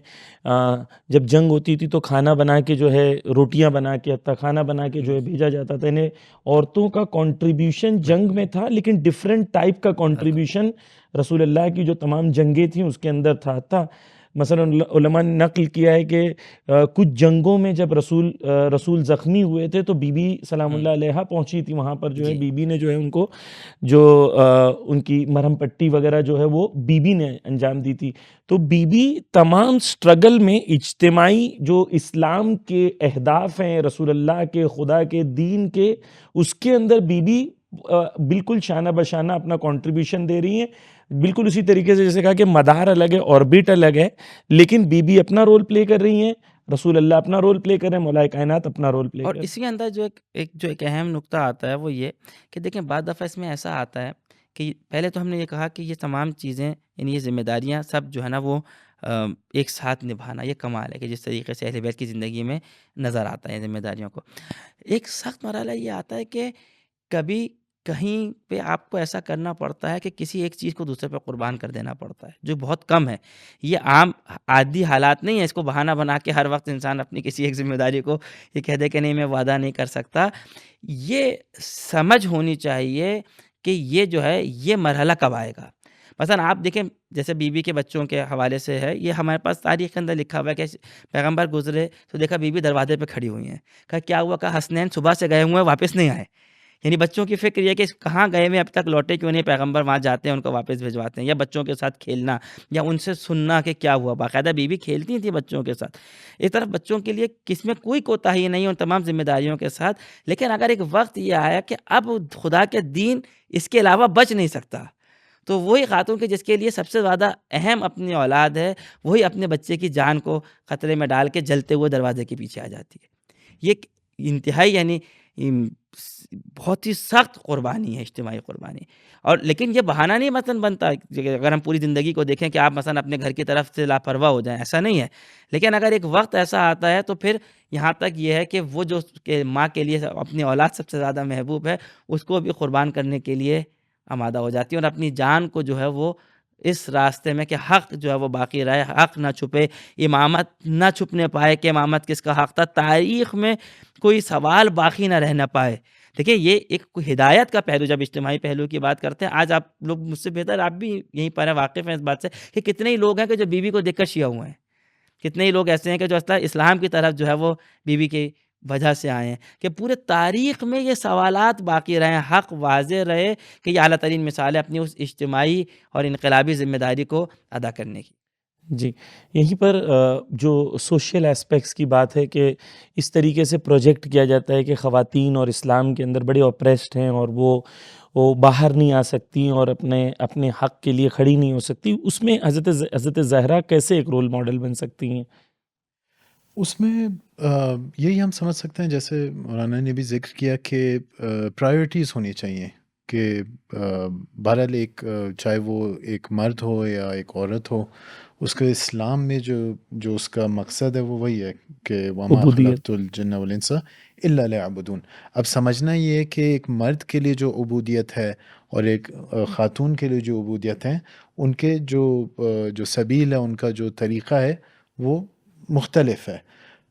جب جنگ ہوتی تھی تو کھانا بنا کے جو ہے, روٹیاں بنا کے, حتیٰ کھانا بنا کے جو ہے بھیجا جاتا تھا. انہیں عورتوں کا کنٹریبیوشن جنگ میں تھا, لیکن ڈیفرنٹ ٹائپ کا کنٹریبیوشن رسول اللہ کی جو تمام جنگیں تھیں اس کے اندر تھا. مثلا علماء نے نقل کیا ہے کہ کچھ جنگوں میں جب رسول زخمی ہوئے تھے تو بی بی سلام اللہ علیہ پہنچی تھی وہاں پر, جو ہے بی بی نے جو ہے ان کو جو ان کی مرہم پٹی وغیرہ جو ہے وہ بی بی نے انجام دی تھی. تو بی بی تمام سٹرگل میں اجتماعی جو اسلام کے اہداف ہیں, رسول اللہ کے, خدا کے دین کے, اس کے اندر بی بی بالکل شانہ بشانہ اپنا کنٹریبیوشن دے رہی ہیں. بالکل اسی طریقے سے جیسے کہا کہ مدار الگ ہے, آربٹ الگ ہے, لیکن بی بی اپنا رول پلے کر رہی ہیں, رسول اللہ اپنا رول پلے کر رہے ہیں, مولا کائنات اپنا رول پلے کر اور رہے ہیں. اسی کے اندر جو ایک اہم نقطہ آتا ہے وہ یہ کہ دیکھیں بعض دفعہ اس میں ایسا آتا ہے کہ پہلے تو ہم نے یہ کہا کہ یہ تمام چیزیں یعنی یہ ذمہ داریاں سب جو ہے نا وہ ایک ساتھ نبھانا یہ کمال ہے کہ جس طریقے سے اہل بیت کی زندگی میں نظر آتا ہے ذمہ داریوں کو. ایک سخت مرحلہ یہ آتا ہے کہ کبھی کہیں پہ آپ کو ایسا کرنا پڑتا ہے کہ کسی ایک چیز کو دوسرے پہ قربان کر دینا پڑتا ہے, جو بہت کم ہے. یہ عام عادی حالات نہیں ہے, اس کو بہانہ بنا کے ہر وقت انسان اپنی کسی ایک ذمہ داری کو یہ کہہ دے کہ نہیں میں وعدہ نہیں کر سکتا. یہ سمجھ ہونی چاہیے کہ یہ جو ہے یہ مرحلہ کب آئے گا. مثلا آپ دیکھیں جیسے بی بی کے بچوں کے حوالے سے ہے, یہ ہمارے پاس تاریخ کے اندر لکھا ہوا ہے کہ پیغمبر گزرے تو دیکھا بی بی دروازے پہ کھڑی ہوئی ہیں. کہا کیا ہوا, کہا حسنین صبح سے گئے ہوئے ہیں واپس نہیں آئے. یعنی بچوں کی فکر یہ کہ کہاں گئے ہوئے اب تک لوٹے کیوں نہیں, پیغمبر وہاں جاتے ہیں ان کو واپس بھجواتے ہیں. یا بچوں کے ساتھ کھیلنا یا ان سے سننا کہ کیا ہوا, باقاعدہ بیوی کھیلتی تھی بچوں کے ساتھ. ایک طرف بچوں کے لیے کس میں کوئی کوتاہی نہیں ان تمام ذمہ داریوں کے ساتھ, لیکن اگر ایک وقت یہ آیا کہ اب خدا کے دین اس کے علاوہ بچ نہیں سکتا, تو وہی خاتون کہ جس کے لیے سب سے زیادہ اہم اپنی اولاد ہے, وہی اپنے بچے کی جان کو خطرے میں ڈال کے جلتے ہوئے دروازے کے پیچھے آ جاتی ہے. یہ انتہائی یعنی بہت ہی سخت قربانی ہے, اجتماعی قربانی. اور لیکن یہ بہانہ نہیں مثلا بنتا اگر ہم پوری زندگی کو دیکھیں کہ آپ مثلا اپنے گھر کی طرف سے لاپرواہ ہو جائیں, ایسا نہیں ہے. لیکن اگر ایک وقت ایسا آتا ہے تو پھر یہاں تک یہ ہے کہ وہ جو کہ ماں کے لیے اپنی اولاد سب سے زیادہ محبوب ہے, اس کو بھی قربان کرنے کے لیے آمادہ ہو جاتی ہے, اور اپنی جان کو جو ہے وہ اس راستے میں کہ حق جو ہے وہ باقی رہے, حق نہ چھپے, امامت نہ چھپنے پائے کہ امامت کس کا حق تھا, تاریخ میں کوئی سوال باقی نہ رہنا پائے. دیکھیں یہ ایک ہدایت کا پہلو, جب اجتماعی پہلو کی بات کرتے ہیں, آج آپ لوگ مجھ سے بہتر آپ بھی یہیں پر ہیں, واقف ہیں اس بات سے کہ کتنے ہی لوگ ہیں کہ جو بیوی کو دیکھ کر شیعہ ہوئے ہیں, کتنے ہی لوگ ایسے ہیں کہ جو اسلام کی طرف جو ہے وہ بیوی کی وجہ سے آئے ہیں کہ پورے تاریخ میں یہ سوالات باقی رہے ہیں، حق واضح رہے کہ یہ اعلیٰ ترین مثال ہے اپنی اس اجتماعی اور انقلابی ذمہ داری کو ادا کرنے کی۔ جی، یہیں پر جو سوشل ایسپیکٹس کی بات ہے کہ اس طریقے سے پروجیکٹ کیا جاتا ہے کہ خواتین اور اسلام کے اندر بڑے اوپریسڈ ہیں اور وہ باہر نہیں آ سکتی اور اپنے حق کے لیے کھڑی نہیں ہو سکتی، اس میں حضرت زہرا کیسے ایک رول ماڈل بن سکتی ہیں؟ اس میں یہی ہم سمجھ سکتے ہیں، جیسے مولانا نے بھی ذکر کیا کہ پرائیورٹیز ہونی چاہیے کہ بہرحال ایک چاہے وہ ایک مرد ہو یا ایک عورت ہو، اس کے اسلام میں جو اس کا مقصد ہے وہ وہی ہے کہ وما عبودیت۔ خلقت الجن والانس الا لیعبدون۔ اب سمجھنا یہ ہے کہ ایک مرد کے لیے جو عبودیت ہے اور ایک خاتون کے لیے جو عبودیت ہے، ان کے جو سبیل ہے، ان کا جو طریقہ ہے وہ مختلف ہے۔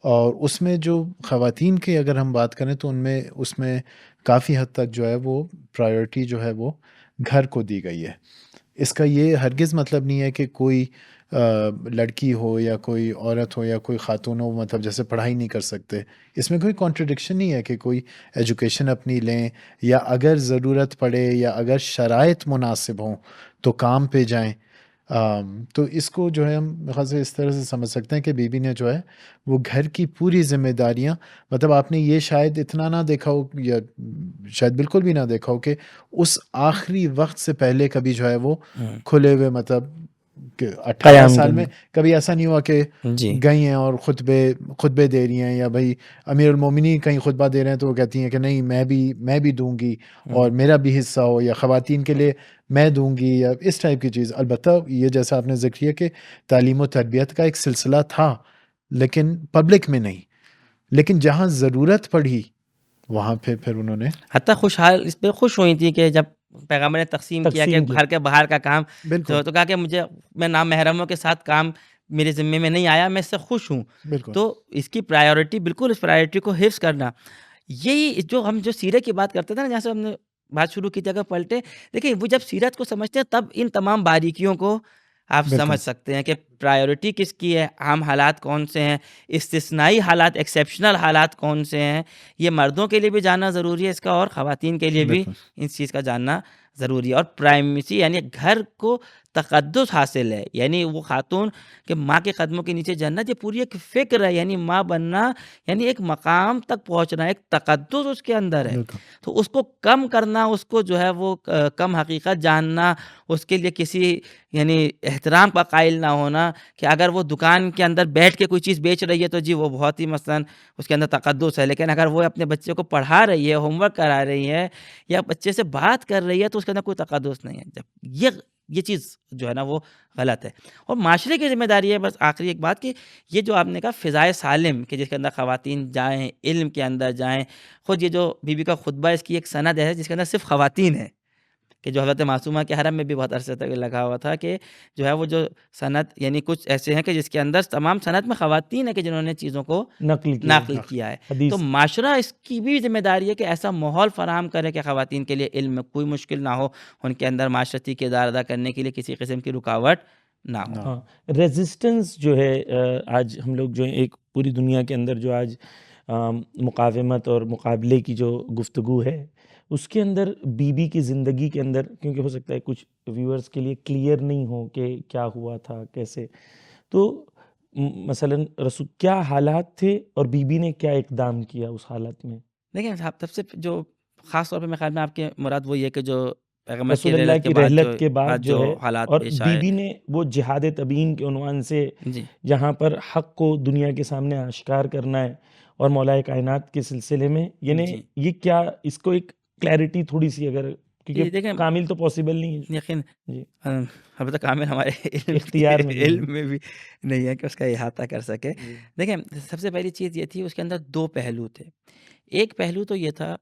اور اس میں جو خواتین کی اگر ہم بات کریں تو اس میں کافی حد تک جو ہے وہ پرائیورٹی جو ہے وہ گھر کو دی گئی ہے۔ اس کا یہ ہرگز مطلب نہیں ہے کہ کوئی لڑکی ہو یا کوئی عورت ہو یا کوئی خاتون ہو مطلب جیسے پڑھائی نہیں کر سکتے، اس میں کوئی کانٹرڈکشن نہیں ہے کہ کوئی ایجوکیشن اپنی لیں، یا اگر ضرورت پڑے یا اگر شرائط مناسب ہوں تو کام پہ جائیں۔ تو اس کو جو ہے ہم خاص اس طرح سے سمجھ سکتے ہیں کہ بی بی نے جو ہے وہ گھر کی پوری ذمہ داریاں، مطلب آپ نے یہ شاید اتنا نہ دیکھا ہو یا شاید بالکل بھی نہ دیکھا ہو کہ اس آخری وقت سے پہلے کبھی جو ہے وہ کھلے ہوئے مطلب کہ 18 قیام سال کرنا۔ میں کبھی ایسا نہیں ہوا کہ جی گئی ہیں اور خطبے دے رہی ہیں، یا بھائی امیر المومنین کہیں خطبہ دے رہے ہیں تو وہ کہتی ہیں کہ نہیں میں بھی دوں گی اور میرا بھی حصہ ہو، یا خواتین کے لیے میں دوں گی، یا اس ٹائپ کی چیز۔ البتہ یہ جیسا آپ نے ذکر کیا کہ تعلیم و تربیت کا ایک سلسلہ تھا لیکن پبلک میں نہیں، لیکن جہاں ضرورت پڑی وہاں پھر انہوں نے حتیٰ اس پہ خوش ہوئی تھی کہ جب پیغمبر نے تقسیم کیا کہ گھر کے باہر کا کام بالکل تو کہا کہ میں نامحرموں کے ساتھ کام میرے ذمے میں نہیں آیا، میں اس سے خوش ہوں۔ بالکل تو اس کی پرائیورٹی، بالکل اس پرائیورٹی کو حفظ کرنا، یہی ہم جو سیرت کی بات کرتے تھے نا، جہاں سے ہم نے بات شروع کی تھی، اگر پلٹے دیکھیں وہ جب سیرت کو سمجھتے ہیں تب ان تمام باریکیوں کو آپ بالکل سمجھ سکتے ہیں کہ پرائیورٹی کس کی ہے، عام حالات کون سے ہیں، استثنائی حالات، ایکسیپشنل حالات کون سے ہیں۔ یہ مردوں کے لیے بھی جاننا ضروری ہے اس کا، اور خواتین کے لیے بھی بالکل اس چیز کا جاننا ضروری ہے۔ اور پرائمیسی یعنی گھر کو تقدس حاصل ہے، یعنی وہ خاتون کہ ماں کے قدموں کے نیچے جنت، یہ پوری ایک فکر ہے، یعنی ماں بننا یعنی ایک مقام تک پہنچنا، ایک تقدس اس کے اندر ہے۔ بالکل تو اس کو کم کرنا، اس کو جو ہے وہ کم حقیقت جاننا، اس کے لیے کسی یعنی احترام کا قائل نہ ہونا کہ اگر وہ دکان کے اندر بیٹھ کے کوئی چیز بیچ رہی ہے تو جی وہ بہت ہی مثلاً اس کے اندر تقدس ہے، لیکن اگر وہ اپنے بچے کو پڑھا رہی ہے، ہوم ورک کرا رہی ہے یا بچے سے بات کر رہی ہے تو اس کے اندر کوئی تقدس نہیں ہے۔ جب یہ چیز جو ہے نا وہ غلط ہے۔ اور معاشرے کی ذمہ داری ہے، بس آخری ایک بات کہ یہ جو آپ نے کہا فضائے سالم کہ جس کے اندر خواتین جائیں، علم کے اندر جائیں، خود یہ جو بی بی کا خطبہ اس کی ایک سند ہے جس کے اندر صرف خواتین ہیں، کہ جو حضرت معصومہ کے حرم میں بھی بہت عرصے تک لگا ہوا تھا کہ جو ہے وہ جو سند یعنی کچھ ایسے ہیں کہ جس کے اندر تمام سند میں خواتین ہیں کہ جنہوں نے چیزوں کو نقل کیا ہے۔ حدیث تو معاشرہ اس کی بھی ذمہ داری ہے کہ ایسا ماحول فراہم کرے کہ خواتین کے لیے علم میں کوئی مشکل نہ ہو، ان کے اندر معاشرتی کردار ادا کرنے کے لیے کسی قسم کی رکاوٹ نہ ہو۔ ہاں، ریزسٹنس جو ہے آج ہم لوگ جو ایک پوری دنیا کے اندر جو آج مقاومت اور مقابلے کی جو گفتگو ہے اس کے اندر بی بی کی زندگی کے اندر، کیونکہ ہو سکتا ہے کچھ ویورز کے لیے کلیئر نہیں ہو کہ کیا ہوا تھا کیسے، تو مثلا رسول کیا حالات تھے اور بی بی نے کیا اقدام کیا اس حالت میں؟ دیکھیں صاحب، سب سے جو خاص طور پہ میرے خیال میں آپ کے مراد وہ یہ کہ جو پیغمبر رسول اللہ کی رحلت کے بعد جو ہے حالات اور پیش بی آئے، بی نے وہ جہاد تبیین کے عنوان سے جی جہاں پر حق کو دنیا کے سامنے آشکار کرنا ہے اور مولا کائنات کے سلسلے میں، یعنی جی یہ کیا، اس کو ایک کلیئرٹی تھوڑی سی اگر، جی کیونکہ دیکھیں کامل تو پاسبل نہیں ہے یقین جی البتہ کامل ہمارے اختیار میں نہیں علم میں بھی نہیں ہے کہ اس کا احاطہ کر سکے۔ جی دیکھیں سب سے پہلی چیز یہ تھی، اس کے اندر دو پہلو تھے۔ ایک پہلو تو یہ تھا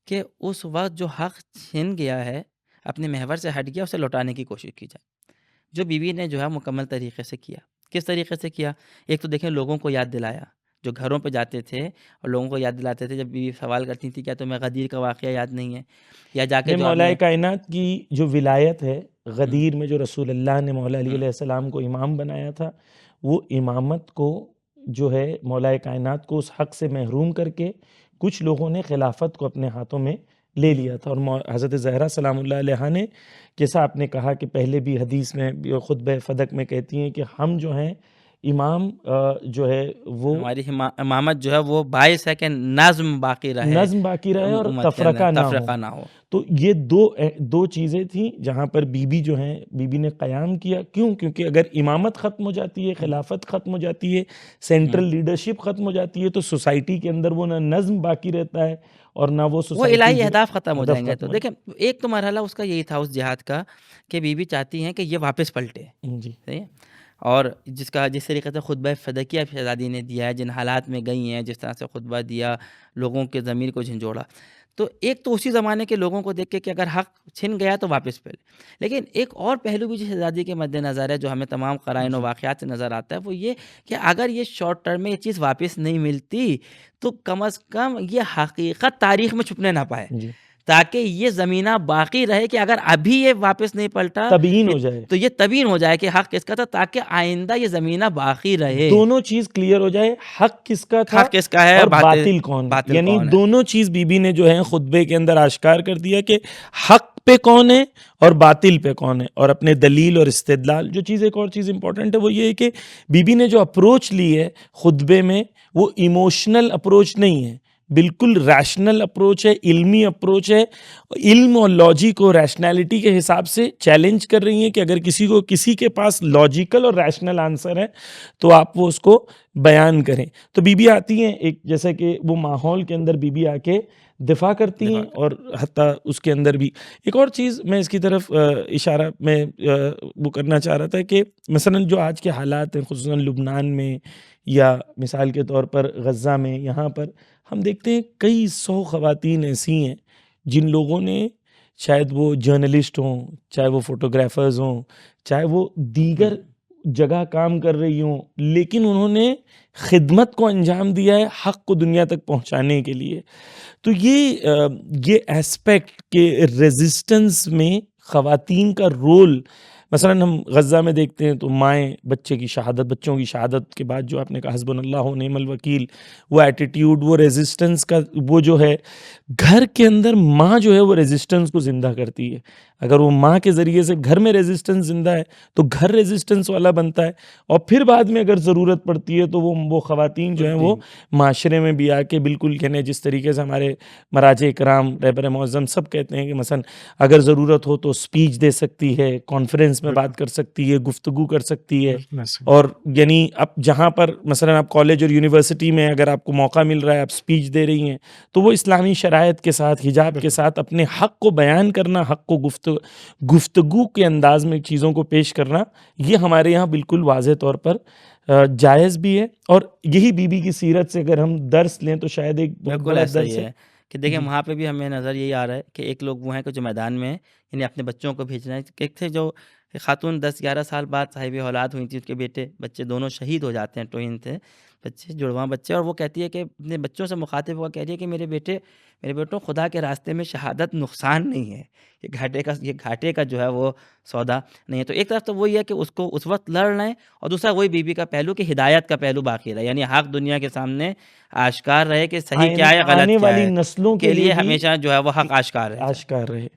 کہ اس وقت جو حق چھن گیا ہے، اپنے محور سے ہٹ گیا، اسے لوٹانے کی کوشش کی جائے، جو بی بی نے جو ہے مکمل طریقے سے کیا۔ کس طریقے سے کیا؟ ایک تو دیکھیں لوگوں کو یاد دلایا، جو گھروں پہ جاتے تھے اور لوگوں کو یاد دلاتے تھے، جب بیوی سوال کرتی تھی کیا تمہیں غدیر کا واقعہ یاد نہیں ہے، یا جا کے جو آپ مولا نے کائنات کی جو ولایت ہے غدیر میں، جو رسول اللہ نے مولا علیہ السلام کو امام بنایا تھا، وہ امامت کو جو ہے مولا کائنات کو اس حق سے محروم کر کے کچھ لوگوں نے خلافت کو اپنے ہاتھوں میں لے لیا تھا، اور حضرت زہرا سلام اللہ علیہ نے، جیسا آپ نے کہا کہ پہلے بھی حدیث میں خطبہ فدق میں کہتی ہیں کہ ہم جو ہیں امام جو ہے وہ ہماری امامت جو ہے وہ باعث ہے کہ نظم باقی رہے نظم باقی رہے اور امت کے اندر، تفرقہ نہ ہو۔ تفرقہ نہ ہو۔ تو یہ دو چیزیں تھیں جہاں پر بی بی جو ہیں، بی بی نے قیام کیا۔ کیوں؟ کیونکہ اگر امامت ختم ہو جاتی ہے، خلافت ختم ہو جاتی ہے، سینٹرل لیڈرشپ ختم ہو جاتی ہے، تو سوسائٹی کے اندر وہ نہ نظم باقی رہتا ہے اور نہ وہ وہ سوسائٹی الہی جو اہداف ختم ہو ہدف جائیں گے۔ تو ختم ہو دیکھیں ایک تو مرحلہ اس کا یہی تھا اس جہاد کا کہ بی بی چاہتی ہیں کہ یہ واپس پلٹے، جائے۔ جی صحیح ہے؟ اور جس طریقے سے خطبہ فدقیہ شہزادی نے دیا ہے، جن حالات میں گئی ہیں، جس طرح سے خطبہ دیا، لوگوں کے ضمیر کو جھنجھوڑا، تو ایک تو اسی زمانے کے لوگوں کو دیکھ کے کہ اگر حق چھن گیا تو واپس پہ لے۔ لیکن ایک اور پہلو بھی جو شہزادی کے مد نظر ہے، جو ہمیں تمام قرائن و واقعات سے نظر آتا ہے، وہ یہ کہ اگر یہ شارٹ ٹرم میں یہ چیز واپس نہیں ملتی تو کم از کم یہ حقیقت تاریخ میں چھپنے نہ پائے، جی تاکہ یہ زمینہ باقی رہے کہ اگر ابھی یہ واپس نہیں پلٹا تبیین ہو جائے، تو یہ تبیین ہو جائے کہ حق کس کا تھا، تاکہ آئندہ یہ زمینہ باقی رہے، دونوں چیز کلیئر ہو جائے، حق کس کا تھا حق کس کا ہے اور باطل کون ہے۔ باطل یعنی کون ہے۔ دونوں چیز بی بی نے جو ہے خطبے کے اندر آشکار کر دیا کہ حق پہ کون ہے اور باطل پہ کون ہے، اور اپنے دلیل اور استدلال۔ جو چیز ایک اور چیز امپورٹنٹ ہے وہ یہ ہے کہ بی بی نے جو اپروچ لی ہے خطبے میں، وہ ایموشنل اپروچ نہیں ہے، بالکل ریشنل اپروچ ہے، علمی اپروچ ہے۔ علم اور لاجک اور ریشنالٹی کے حساب سے چیلنج کر رہی ہیں کہ اگر کسی کے پاس لاجیکل اور ریشنل آنسر ہے تو آپ وہ اس کو بیان کریں۔ تو بی بی آتی ہیں ایک جیسے کہ وہ ماحول کے اندر بی بی آ کے دفاع کرتی ہیں، اور حتیٰ اس کے اندر بھی ایک اور چیز میں اس کی طرف اشارہ میں وہ کرنا چاہ رہا تھا کہ مثلا جو آج کے حالات ہیں خصوصاً لبنان میں یا مثال کے طور پر غزہ میں، یہاں پر ہم دیکھتے ہیں کئی 100 خواتین ایسی ہیں جن لوگوں نے، شاید وہ جرنلسٹ ہوں، چاہے وہ فوٹوگرافرز ہوں، چاہے وہ دیگر جگہ کام کر رہی ہوں، لیکن انہوں نے خدمت کو انجام دیا ہے حق کو دنیا تک پہنچانے کے لیے۔ تو یہ ایسپیکٹ کہ ریزسٹنس میں خواتین کا رول، مثلا ہم غزہ میں دیکھتے ہیں تو مائیں بچوں کی شہادت کے بعد جو آپ نے کہا حسبنا اللہ و نعم الوکیل، وہ ایٹیٹیوڈ، وہ ریزسٹنس کا وہ جو ہے، گھر کے اندر ماں جو ہے وہ ریزسٹنس کو زندہ کرتی ہے۔ اگر وہ ماں کے ذریعے سے گھر میں ریزسٹنس زندہ ہے تو گھر ریزسٹنس والا بنتا ہے، اور پھر بعد میں اگر ضرورت پڑتی ہے تو وہ خواتین جو ہیں وہ معاشرے میں بھی آ کے بالکل کہنے، جس طریقے سے ہمارے مراجع کرام رہبر معظم سب کہتے ہیں کہ مثلا اگر ضرورت ہو تو سپیچ دے سکتی ہے، کانفرنس میں بات کر سکتی ہے، گفتگو کر سکتی ہے، اور یعنی اب جہاں پر مثلا آپ کالج اور یونیورسٹی میں اگر آپ کو موقع مل رہا ہے، آپ سپیچ دے رہی ہیں، تو وہ اسلامی شرائط کے ساتھ، حجاب کے ساتھ اپنے حق کو بیان کرنا، حق کو گفتگو کے انداز میں چیزوں کو پیش کرنا، یہ ہمارے یہاں بالکل واضح طور پر جائز بھی ہے۔ اور یہی بی بی کی سیرت سے اگر ہم درس لیں تو شاید ایک بہت بالکل بڑا ایسا درس ہی ہے ہے کہ دیکھیں وہاں پہ بھی ہمیں نظر یہی آ رہا ہے کہ ایک لوگ وہ ہیں کہ جو میدان میں یعنی اپنے بچوں کو بھیج رہے ہیں، ایک تھے جو خاتون 10-11 سال بعد صاحب اولاد ہوئی تھی، اس کے بچے دونوں شہید ہو جاتے ہیں، ٹوئن تھے بچے، جڑواں بچے، اور وہ کہتی ہے کہ اپنے بچوں سے مخاطب ہوا کہہ رہی ہے کہ میرے بیٹوں خدا کے راستے میں شہادت نقصان نہیں ہے، یہ گھاٹے کا جو ہے وہ سودا نہیں ہے۔ تو ایک طرف تو وہی ہے کہ اس کو اس وقت لڑ رہے ہیں، اور دوسرا وہی بی بی کا پہلو کہ ہدایت کا پہلو باقی رہے، یعنی حق دنیا کے سامنے آشکار رہے کہ صحیح کیا ہے غلط آنے کیا والی ہے، نسلوں کے لیے بھی ہمیشہ جو ہے وہ حق آشکار رہے۔ آشکار رہے۔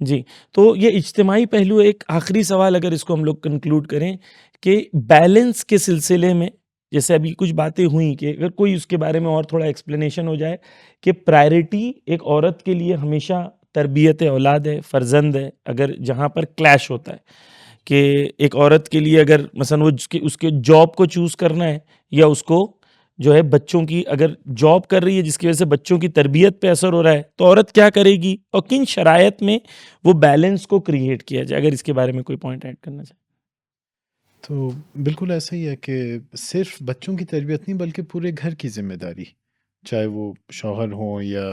جی، تو یہ اجتماعی پہلو، ایک آخری سوال اگر اس کو ہم لوگ کنکلوڈ کریں کہ بیلنس کے سلسلے میں، جیسے ابھی کچھ باتیں ہوئیں کہ اگر کوئی اس کے بارے میں اور تھوڑا ایکسپلینیشن ہو جائے کہ پرائرٹی ایک عورت کے لیے ہمیشہ تربیت اولاد ہے، فرزند ہے، اگر جہاں پر کلیش ہوتا ہے کہ ایک عورت کے لیے اگر مثلا وہ اس کے جاب کو چوز کرنا ہے، یا اس کو جو ہے بچوں کی اگر جاب کر رہی ہے جس کی وجہ سے بچوں کی تربیت پہ اثر ہو رہا ہے، تو عورت کیا کرے گی اور کن شرائط میں وہ بیلنس کو کریٹ کیا جائے، اگر اس کے بارے میں کوئی پوائنٹ ایڈ کرنا چاہے۔ تو بالکل ایسا ہی ہے کہ صرف بچوں کی تربیت نہیں بلکہ پورے گھر کی ذمہ داری، چاہے وہ شوہر ہو یا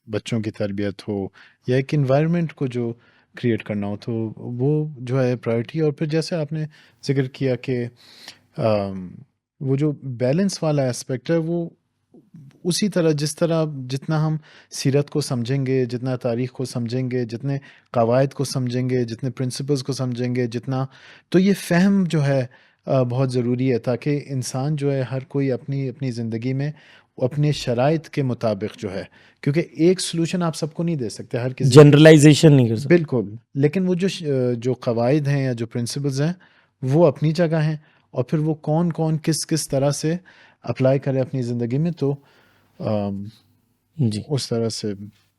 بچوں کی تربیت ہو یا ایک انوائرمنٹ کو جو کریٹ کرنا ہو، تو وہ جو ہے پرائرٹی۔ اور پھر جیسے آپ نے ذکر کیا کہ وہ جو بیلنس والا اسپیکٹ ہے، وہ اسی طرح جتنا ہم سیرت کو سمجھیں گے، جتنا تاریخ کو سمجھیں گے، جتنے قواعد کو سمجھیں گے، جتنے پرنسپلز کو سمجھیں گے، جتنا تو یہ فہم جو ہے بہت ضروری ہے، تاکہ انسان جو ہے ہر کوئی اپنی اپنی زندگی میں اپنے شرائط کے مطابق جو ہے، کیونکہ ایک سلوشن آپ سب کو نہیں دے سکتے، ہر کسی کے جنرلائزیشن نہیں کر سکتے. بالکل، لیکن وہ جو قواعد ہیں یا جو پرنسپلز ہیں وہ اپنی جگہ ہیں، اور پھر وہ کون کون کس طرح سے اپلائی کرے اپنی زندگی میں، تو جی اس طرح سے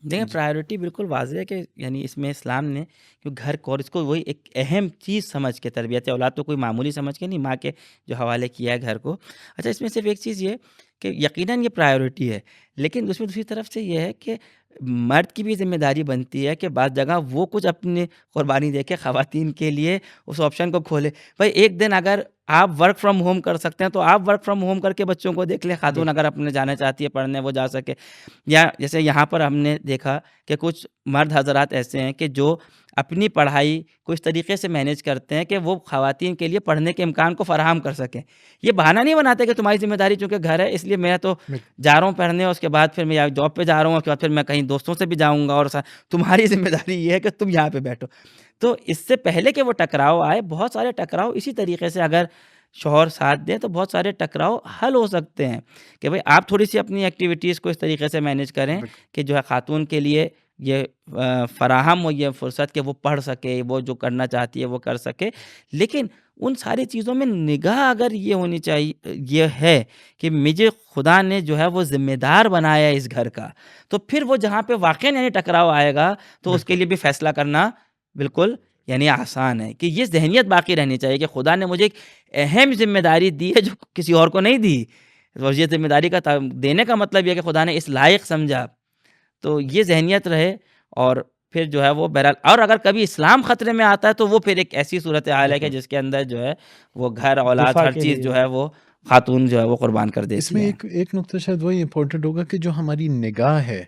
دیکھیں پرائیورٹی بالکل واضح ہے کہ یعنی اس میں اسلام نے کہ گھر کو، اور اس کو وہی ایک اہم چیز سمجھ کے تربیت اولاد تو کوئی معمولی سمجھ کے نہیں، ماں کے جو حوالے کیا ہے گھر کو. اچھا اس میں صرف ایک چیز یہ کہ یقیناً یہ پرائیورٹی ہے، لیکن اس میں دوسری طرف سے یہ ہے کہ مرد کی بھی ذمہ داری بنتی ہے کہ بعض جگہ وہ کچھ اپنی قربانی دے کے خواتین کے لیے اس آپشن کو کھولے. بھائی ایک دن اگر آپ ورک فرام ہوم کر سکتے ہیں تو آپ ورک فرام ہوم کر کے بچوں کو دیکھ لیں. خاتون اگر اپنے جانا چاہتی ہے پڑھنے وہ جا سکے. یا جیسے یہاں پر ہم نے دیکھا کہ کچھ مرد حضرات ایسے ہیں کہ جو اپنی پڑھائی کچھ طریقے سے مینیج کرتے ہیں کہ وہ خواتین کے لیے پڑھنے کے امکان کو فراہم کر سکیں. یہ بہانہ نہیں بناتے کہ تمہاری ذمہ داری چونکہ گھر ہے اس لیے میں تو جا رہا ہوں پڑھنے، اور اس کے بعد پھر میں جاب پہ جا رہا ہوں، اس کے بعد پھر میں کہیں دوستوں سے بھی جاؤں گا، اور تمہاری ذمہ داری یہ ہے کہ تم یہاں پہ بیٹھو. تو اس سے پہلے کہ وہ ٹکراؤ آئے، بہت سارے ٹکراؤ اسی طریقے سے اگر شوہر ساتھ دیں تو بہت سارے ٹکراؤ حل ہو سکتے ہیں. کہ بھئی آپ تھوڑی سی اپنی ایکٹیویٹیز کو اس طریقے سے مینیج کریں کہ جو ہے خاتون کے لیے یہ فراہم ہو یہ فرصت کہ وہ پڑھ سکے، وہ جو کرنا چاہتی ہے وہ کر سکے. لیکن ان ساری چیزوں میں نگاہ اگر یہ ہونی چاہیے، یہ ہے کہ مجھے خدا نے جو ہے وہ ذمہ دار بنایا ہے اس گھر کا، تو پھر وہ جہاں پہ واقعی یعنی ٹکراؤ آئے گا تو اس کے لیے بھی فیصلہ کرنا بالکل یعنی آسان ہے. کہ یہ ذہنیت باقی رہنی چاہیے کہ خدا نے مجھے ایک اہم ذمہ داری دی ہے جو کسی اور کو نہیں دی. اور یہ ذمہ داری کا دینے کا مطلب یہ کہ خدا نے اس لائق سمجھا. تو یہ ذہنیت رہے، اور پھر جو ہے وہ بہرحال، اور اگر کبھی اسلام خطرے میں آتا ہے تو وہ پھر ایک ایسی صورتحال ہے کہ جس کے اندر جو ہے وہ گھر اولاد دفاع ہر کے چیز لیے جو ہے وہ خاتون جو ہے وہ قربان کر دیتی اس میں ہے. ایک نقطہ شاید وہی امپورٹنٹ ہوگا کہ جو ہماری نگاہ ہے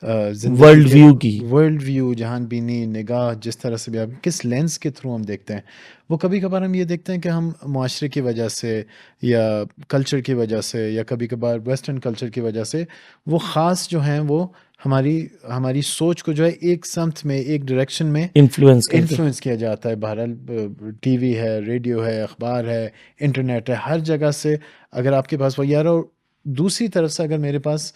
ورلڈ ویو کی، ورلڈ ویو، جہان بینی، نگاہ، جس طرح سے بھی آپ کس لینس کے تھرو ہم دیکھتے ہیں، وہ کبھی کبھار ہم یہ دیکھتے ہیں کہ ہم معاشرے کی وجہ سے یا کلچر کی وجہ سے یا کبھی کبھار ویسٹرن کلچر کی وجہ سے وہ خاص جو ہیں وہ ہماری سوچ کو جو ہے ایک سمت میں، ایک ڈائریکشن میں انفلوئنس کیا جاتا ہے. بہرحال ٹی وی ہے، ریڈیو ہے، اخبار ہے، انٹرنیٹ ہے، ہر جگہ سے اگر آپ کے پاس وہ یار، اور دوسری طرف سے اگر میرے پاس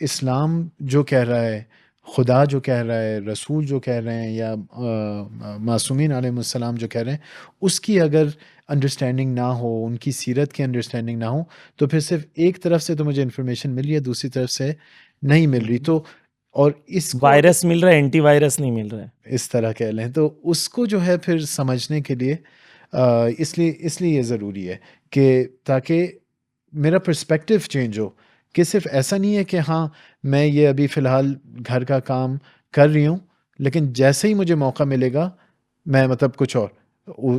اسلام جو کہہ رہا ہے، خدا جو کہہ رہا ہے، رسول جو کہہ رہے ہیں، یا معصومین علیہ السلام جو کہہ رہے ہیں، اس کی اگر انڈرسٹینڈنگ نہ ہو، ان کی سیرت کی انڈرسٹینڈنگ نہ ہو، تو پھر صرف ایک طرف سے تو مجھے انفارمیشن مل رہی ہے، دوسری طرف سے نہیں مل رہی. تو اور اس وائرس مل رہا ہے، اینٹی وائرس نہیں مل رہا ہے، اس طرح کہہ لیں، تو اس کو جو ہے پھر سمجھنے کے لیے اس لیے یہ ضروری ہے کہ تاکہ میرا پرسپیکٹیو چینج ہو، کہ صرف ایسا نہیں ہے کہ ہاں میں یہ ابھی فی الحال گھر کا کام کر رہی ہوں، لیکن جیسے ہی مجھے موقع ملے گا میں مطلب کچھ اور،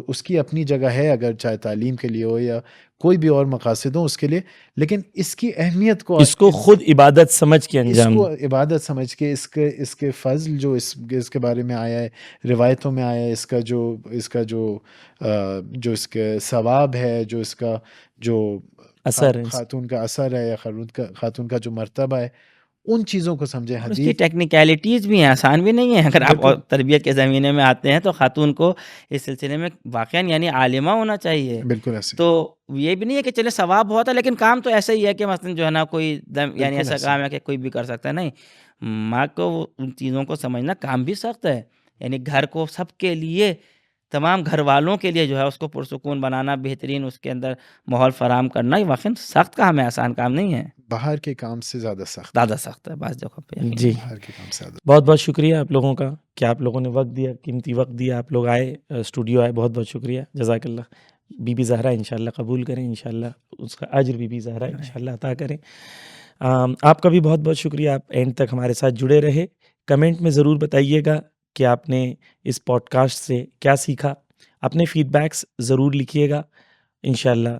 اس کی اپنی جگہ ہے، اگر چاہے تعلیم کے لیے ہو یا کوئی بھی اور مقاصد ہوں اس کے لیے، لیکن اس کی اہمیت کو، اس کو خود عبادت سمجھ کے انجام، اس کو عبادت سمجھ کے، اس کے فضل جو اس کے بارے میں آیا ہے، روایتوں میں آیا ہے، اس کا جو اس کے ثواب ہے، جو اس کا جو اثر ہے، خاتون کا اثر ہے، یا خاتون کا جو مرتبہ ہے، ان چیزوں کو سمجھیں. اس کی ٹیکنیکلٹیز بھی ہیں، آسان بھی نہیں ہیں. اگر آپ تربیت کے زمینے میں آتے ہیں تو خاتون کو اس سلسلے میں واقعاً یعنی عالمہ ہونا چاہیے. بالکل ایسے. تو یہ بھی نہیں ہے کہ چلے ثواب بہت ہے لیکن کام تو ایسا ہی ہے کہ مثلا جو ہے نا کوئی یعنی ایسا کام ہے کہ کوئی بھی کر سکتا ہے. نہیں، ماں کو ان چیزوں کو سمجھنا کام بھی سخت ہے. یعنی گھر کو سب کے لیے، تمام گھر والوں کے لیے جو ہے اس کو پرسکون بنانا، بہترین اس کے اندر ماحول فراہم کرنا، یہ واقعی سخت کام ہے، آسان کام نہیں ہے. باہر کے کام سے زیادہ سخت ہے بعض جگہ پہ. جی، باہر کے کام سے زیادہ. بہت بہت شکریہ آپ لوگوں کا کہ آپ لوگوں نے وقت دیا، قیمتی وقت دیا، آپ لوگ آئے، اسٹوڈیو آئے، بہت بہت شکریہ، جزاک اللہ. بی بی زہرا انشاءاللہ قبول کریں، انشاءاللہ اس کا اجر بی بی زہرا انشاءاللہ عطا کریں. آپ کا بھی بہت بہت شکریہ، آپ اینڈ تک ہمارے ساتھ جڑے رہے. کمنٹ میں ضرور بتائیے گا کہ آپ نے اس پوڈ کاسٹ سے کیا سیکھا. اپنے فیڈ بیکس ضرور لکھیے گا. انشاءاللہ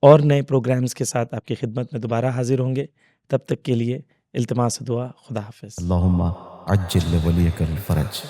اور نئے پروگرامز کے ساتھ آپ کی خدمت میں دوبارہ حاضر ہوں گے. تب تک کے لیے التماس دعا. خدا حافظ. اللہم عجل لولیک الفرج.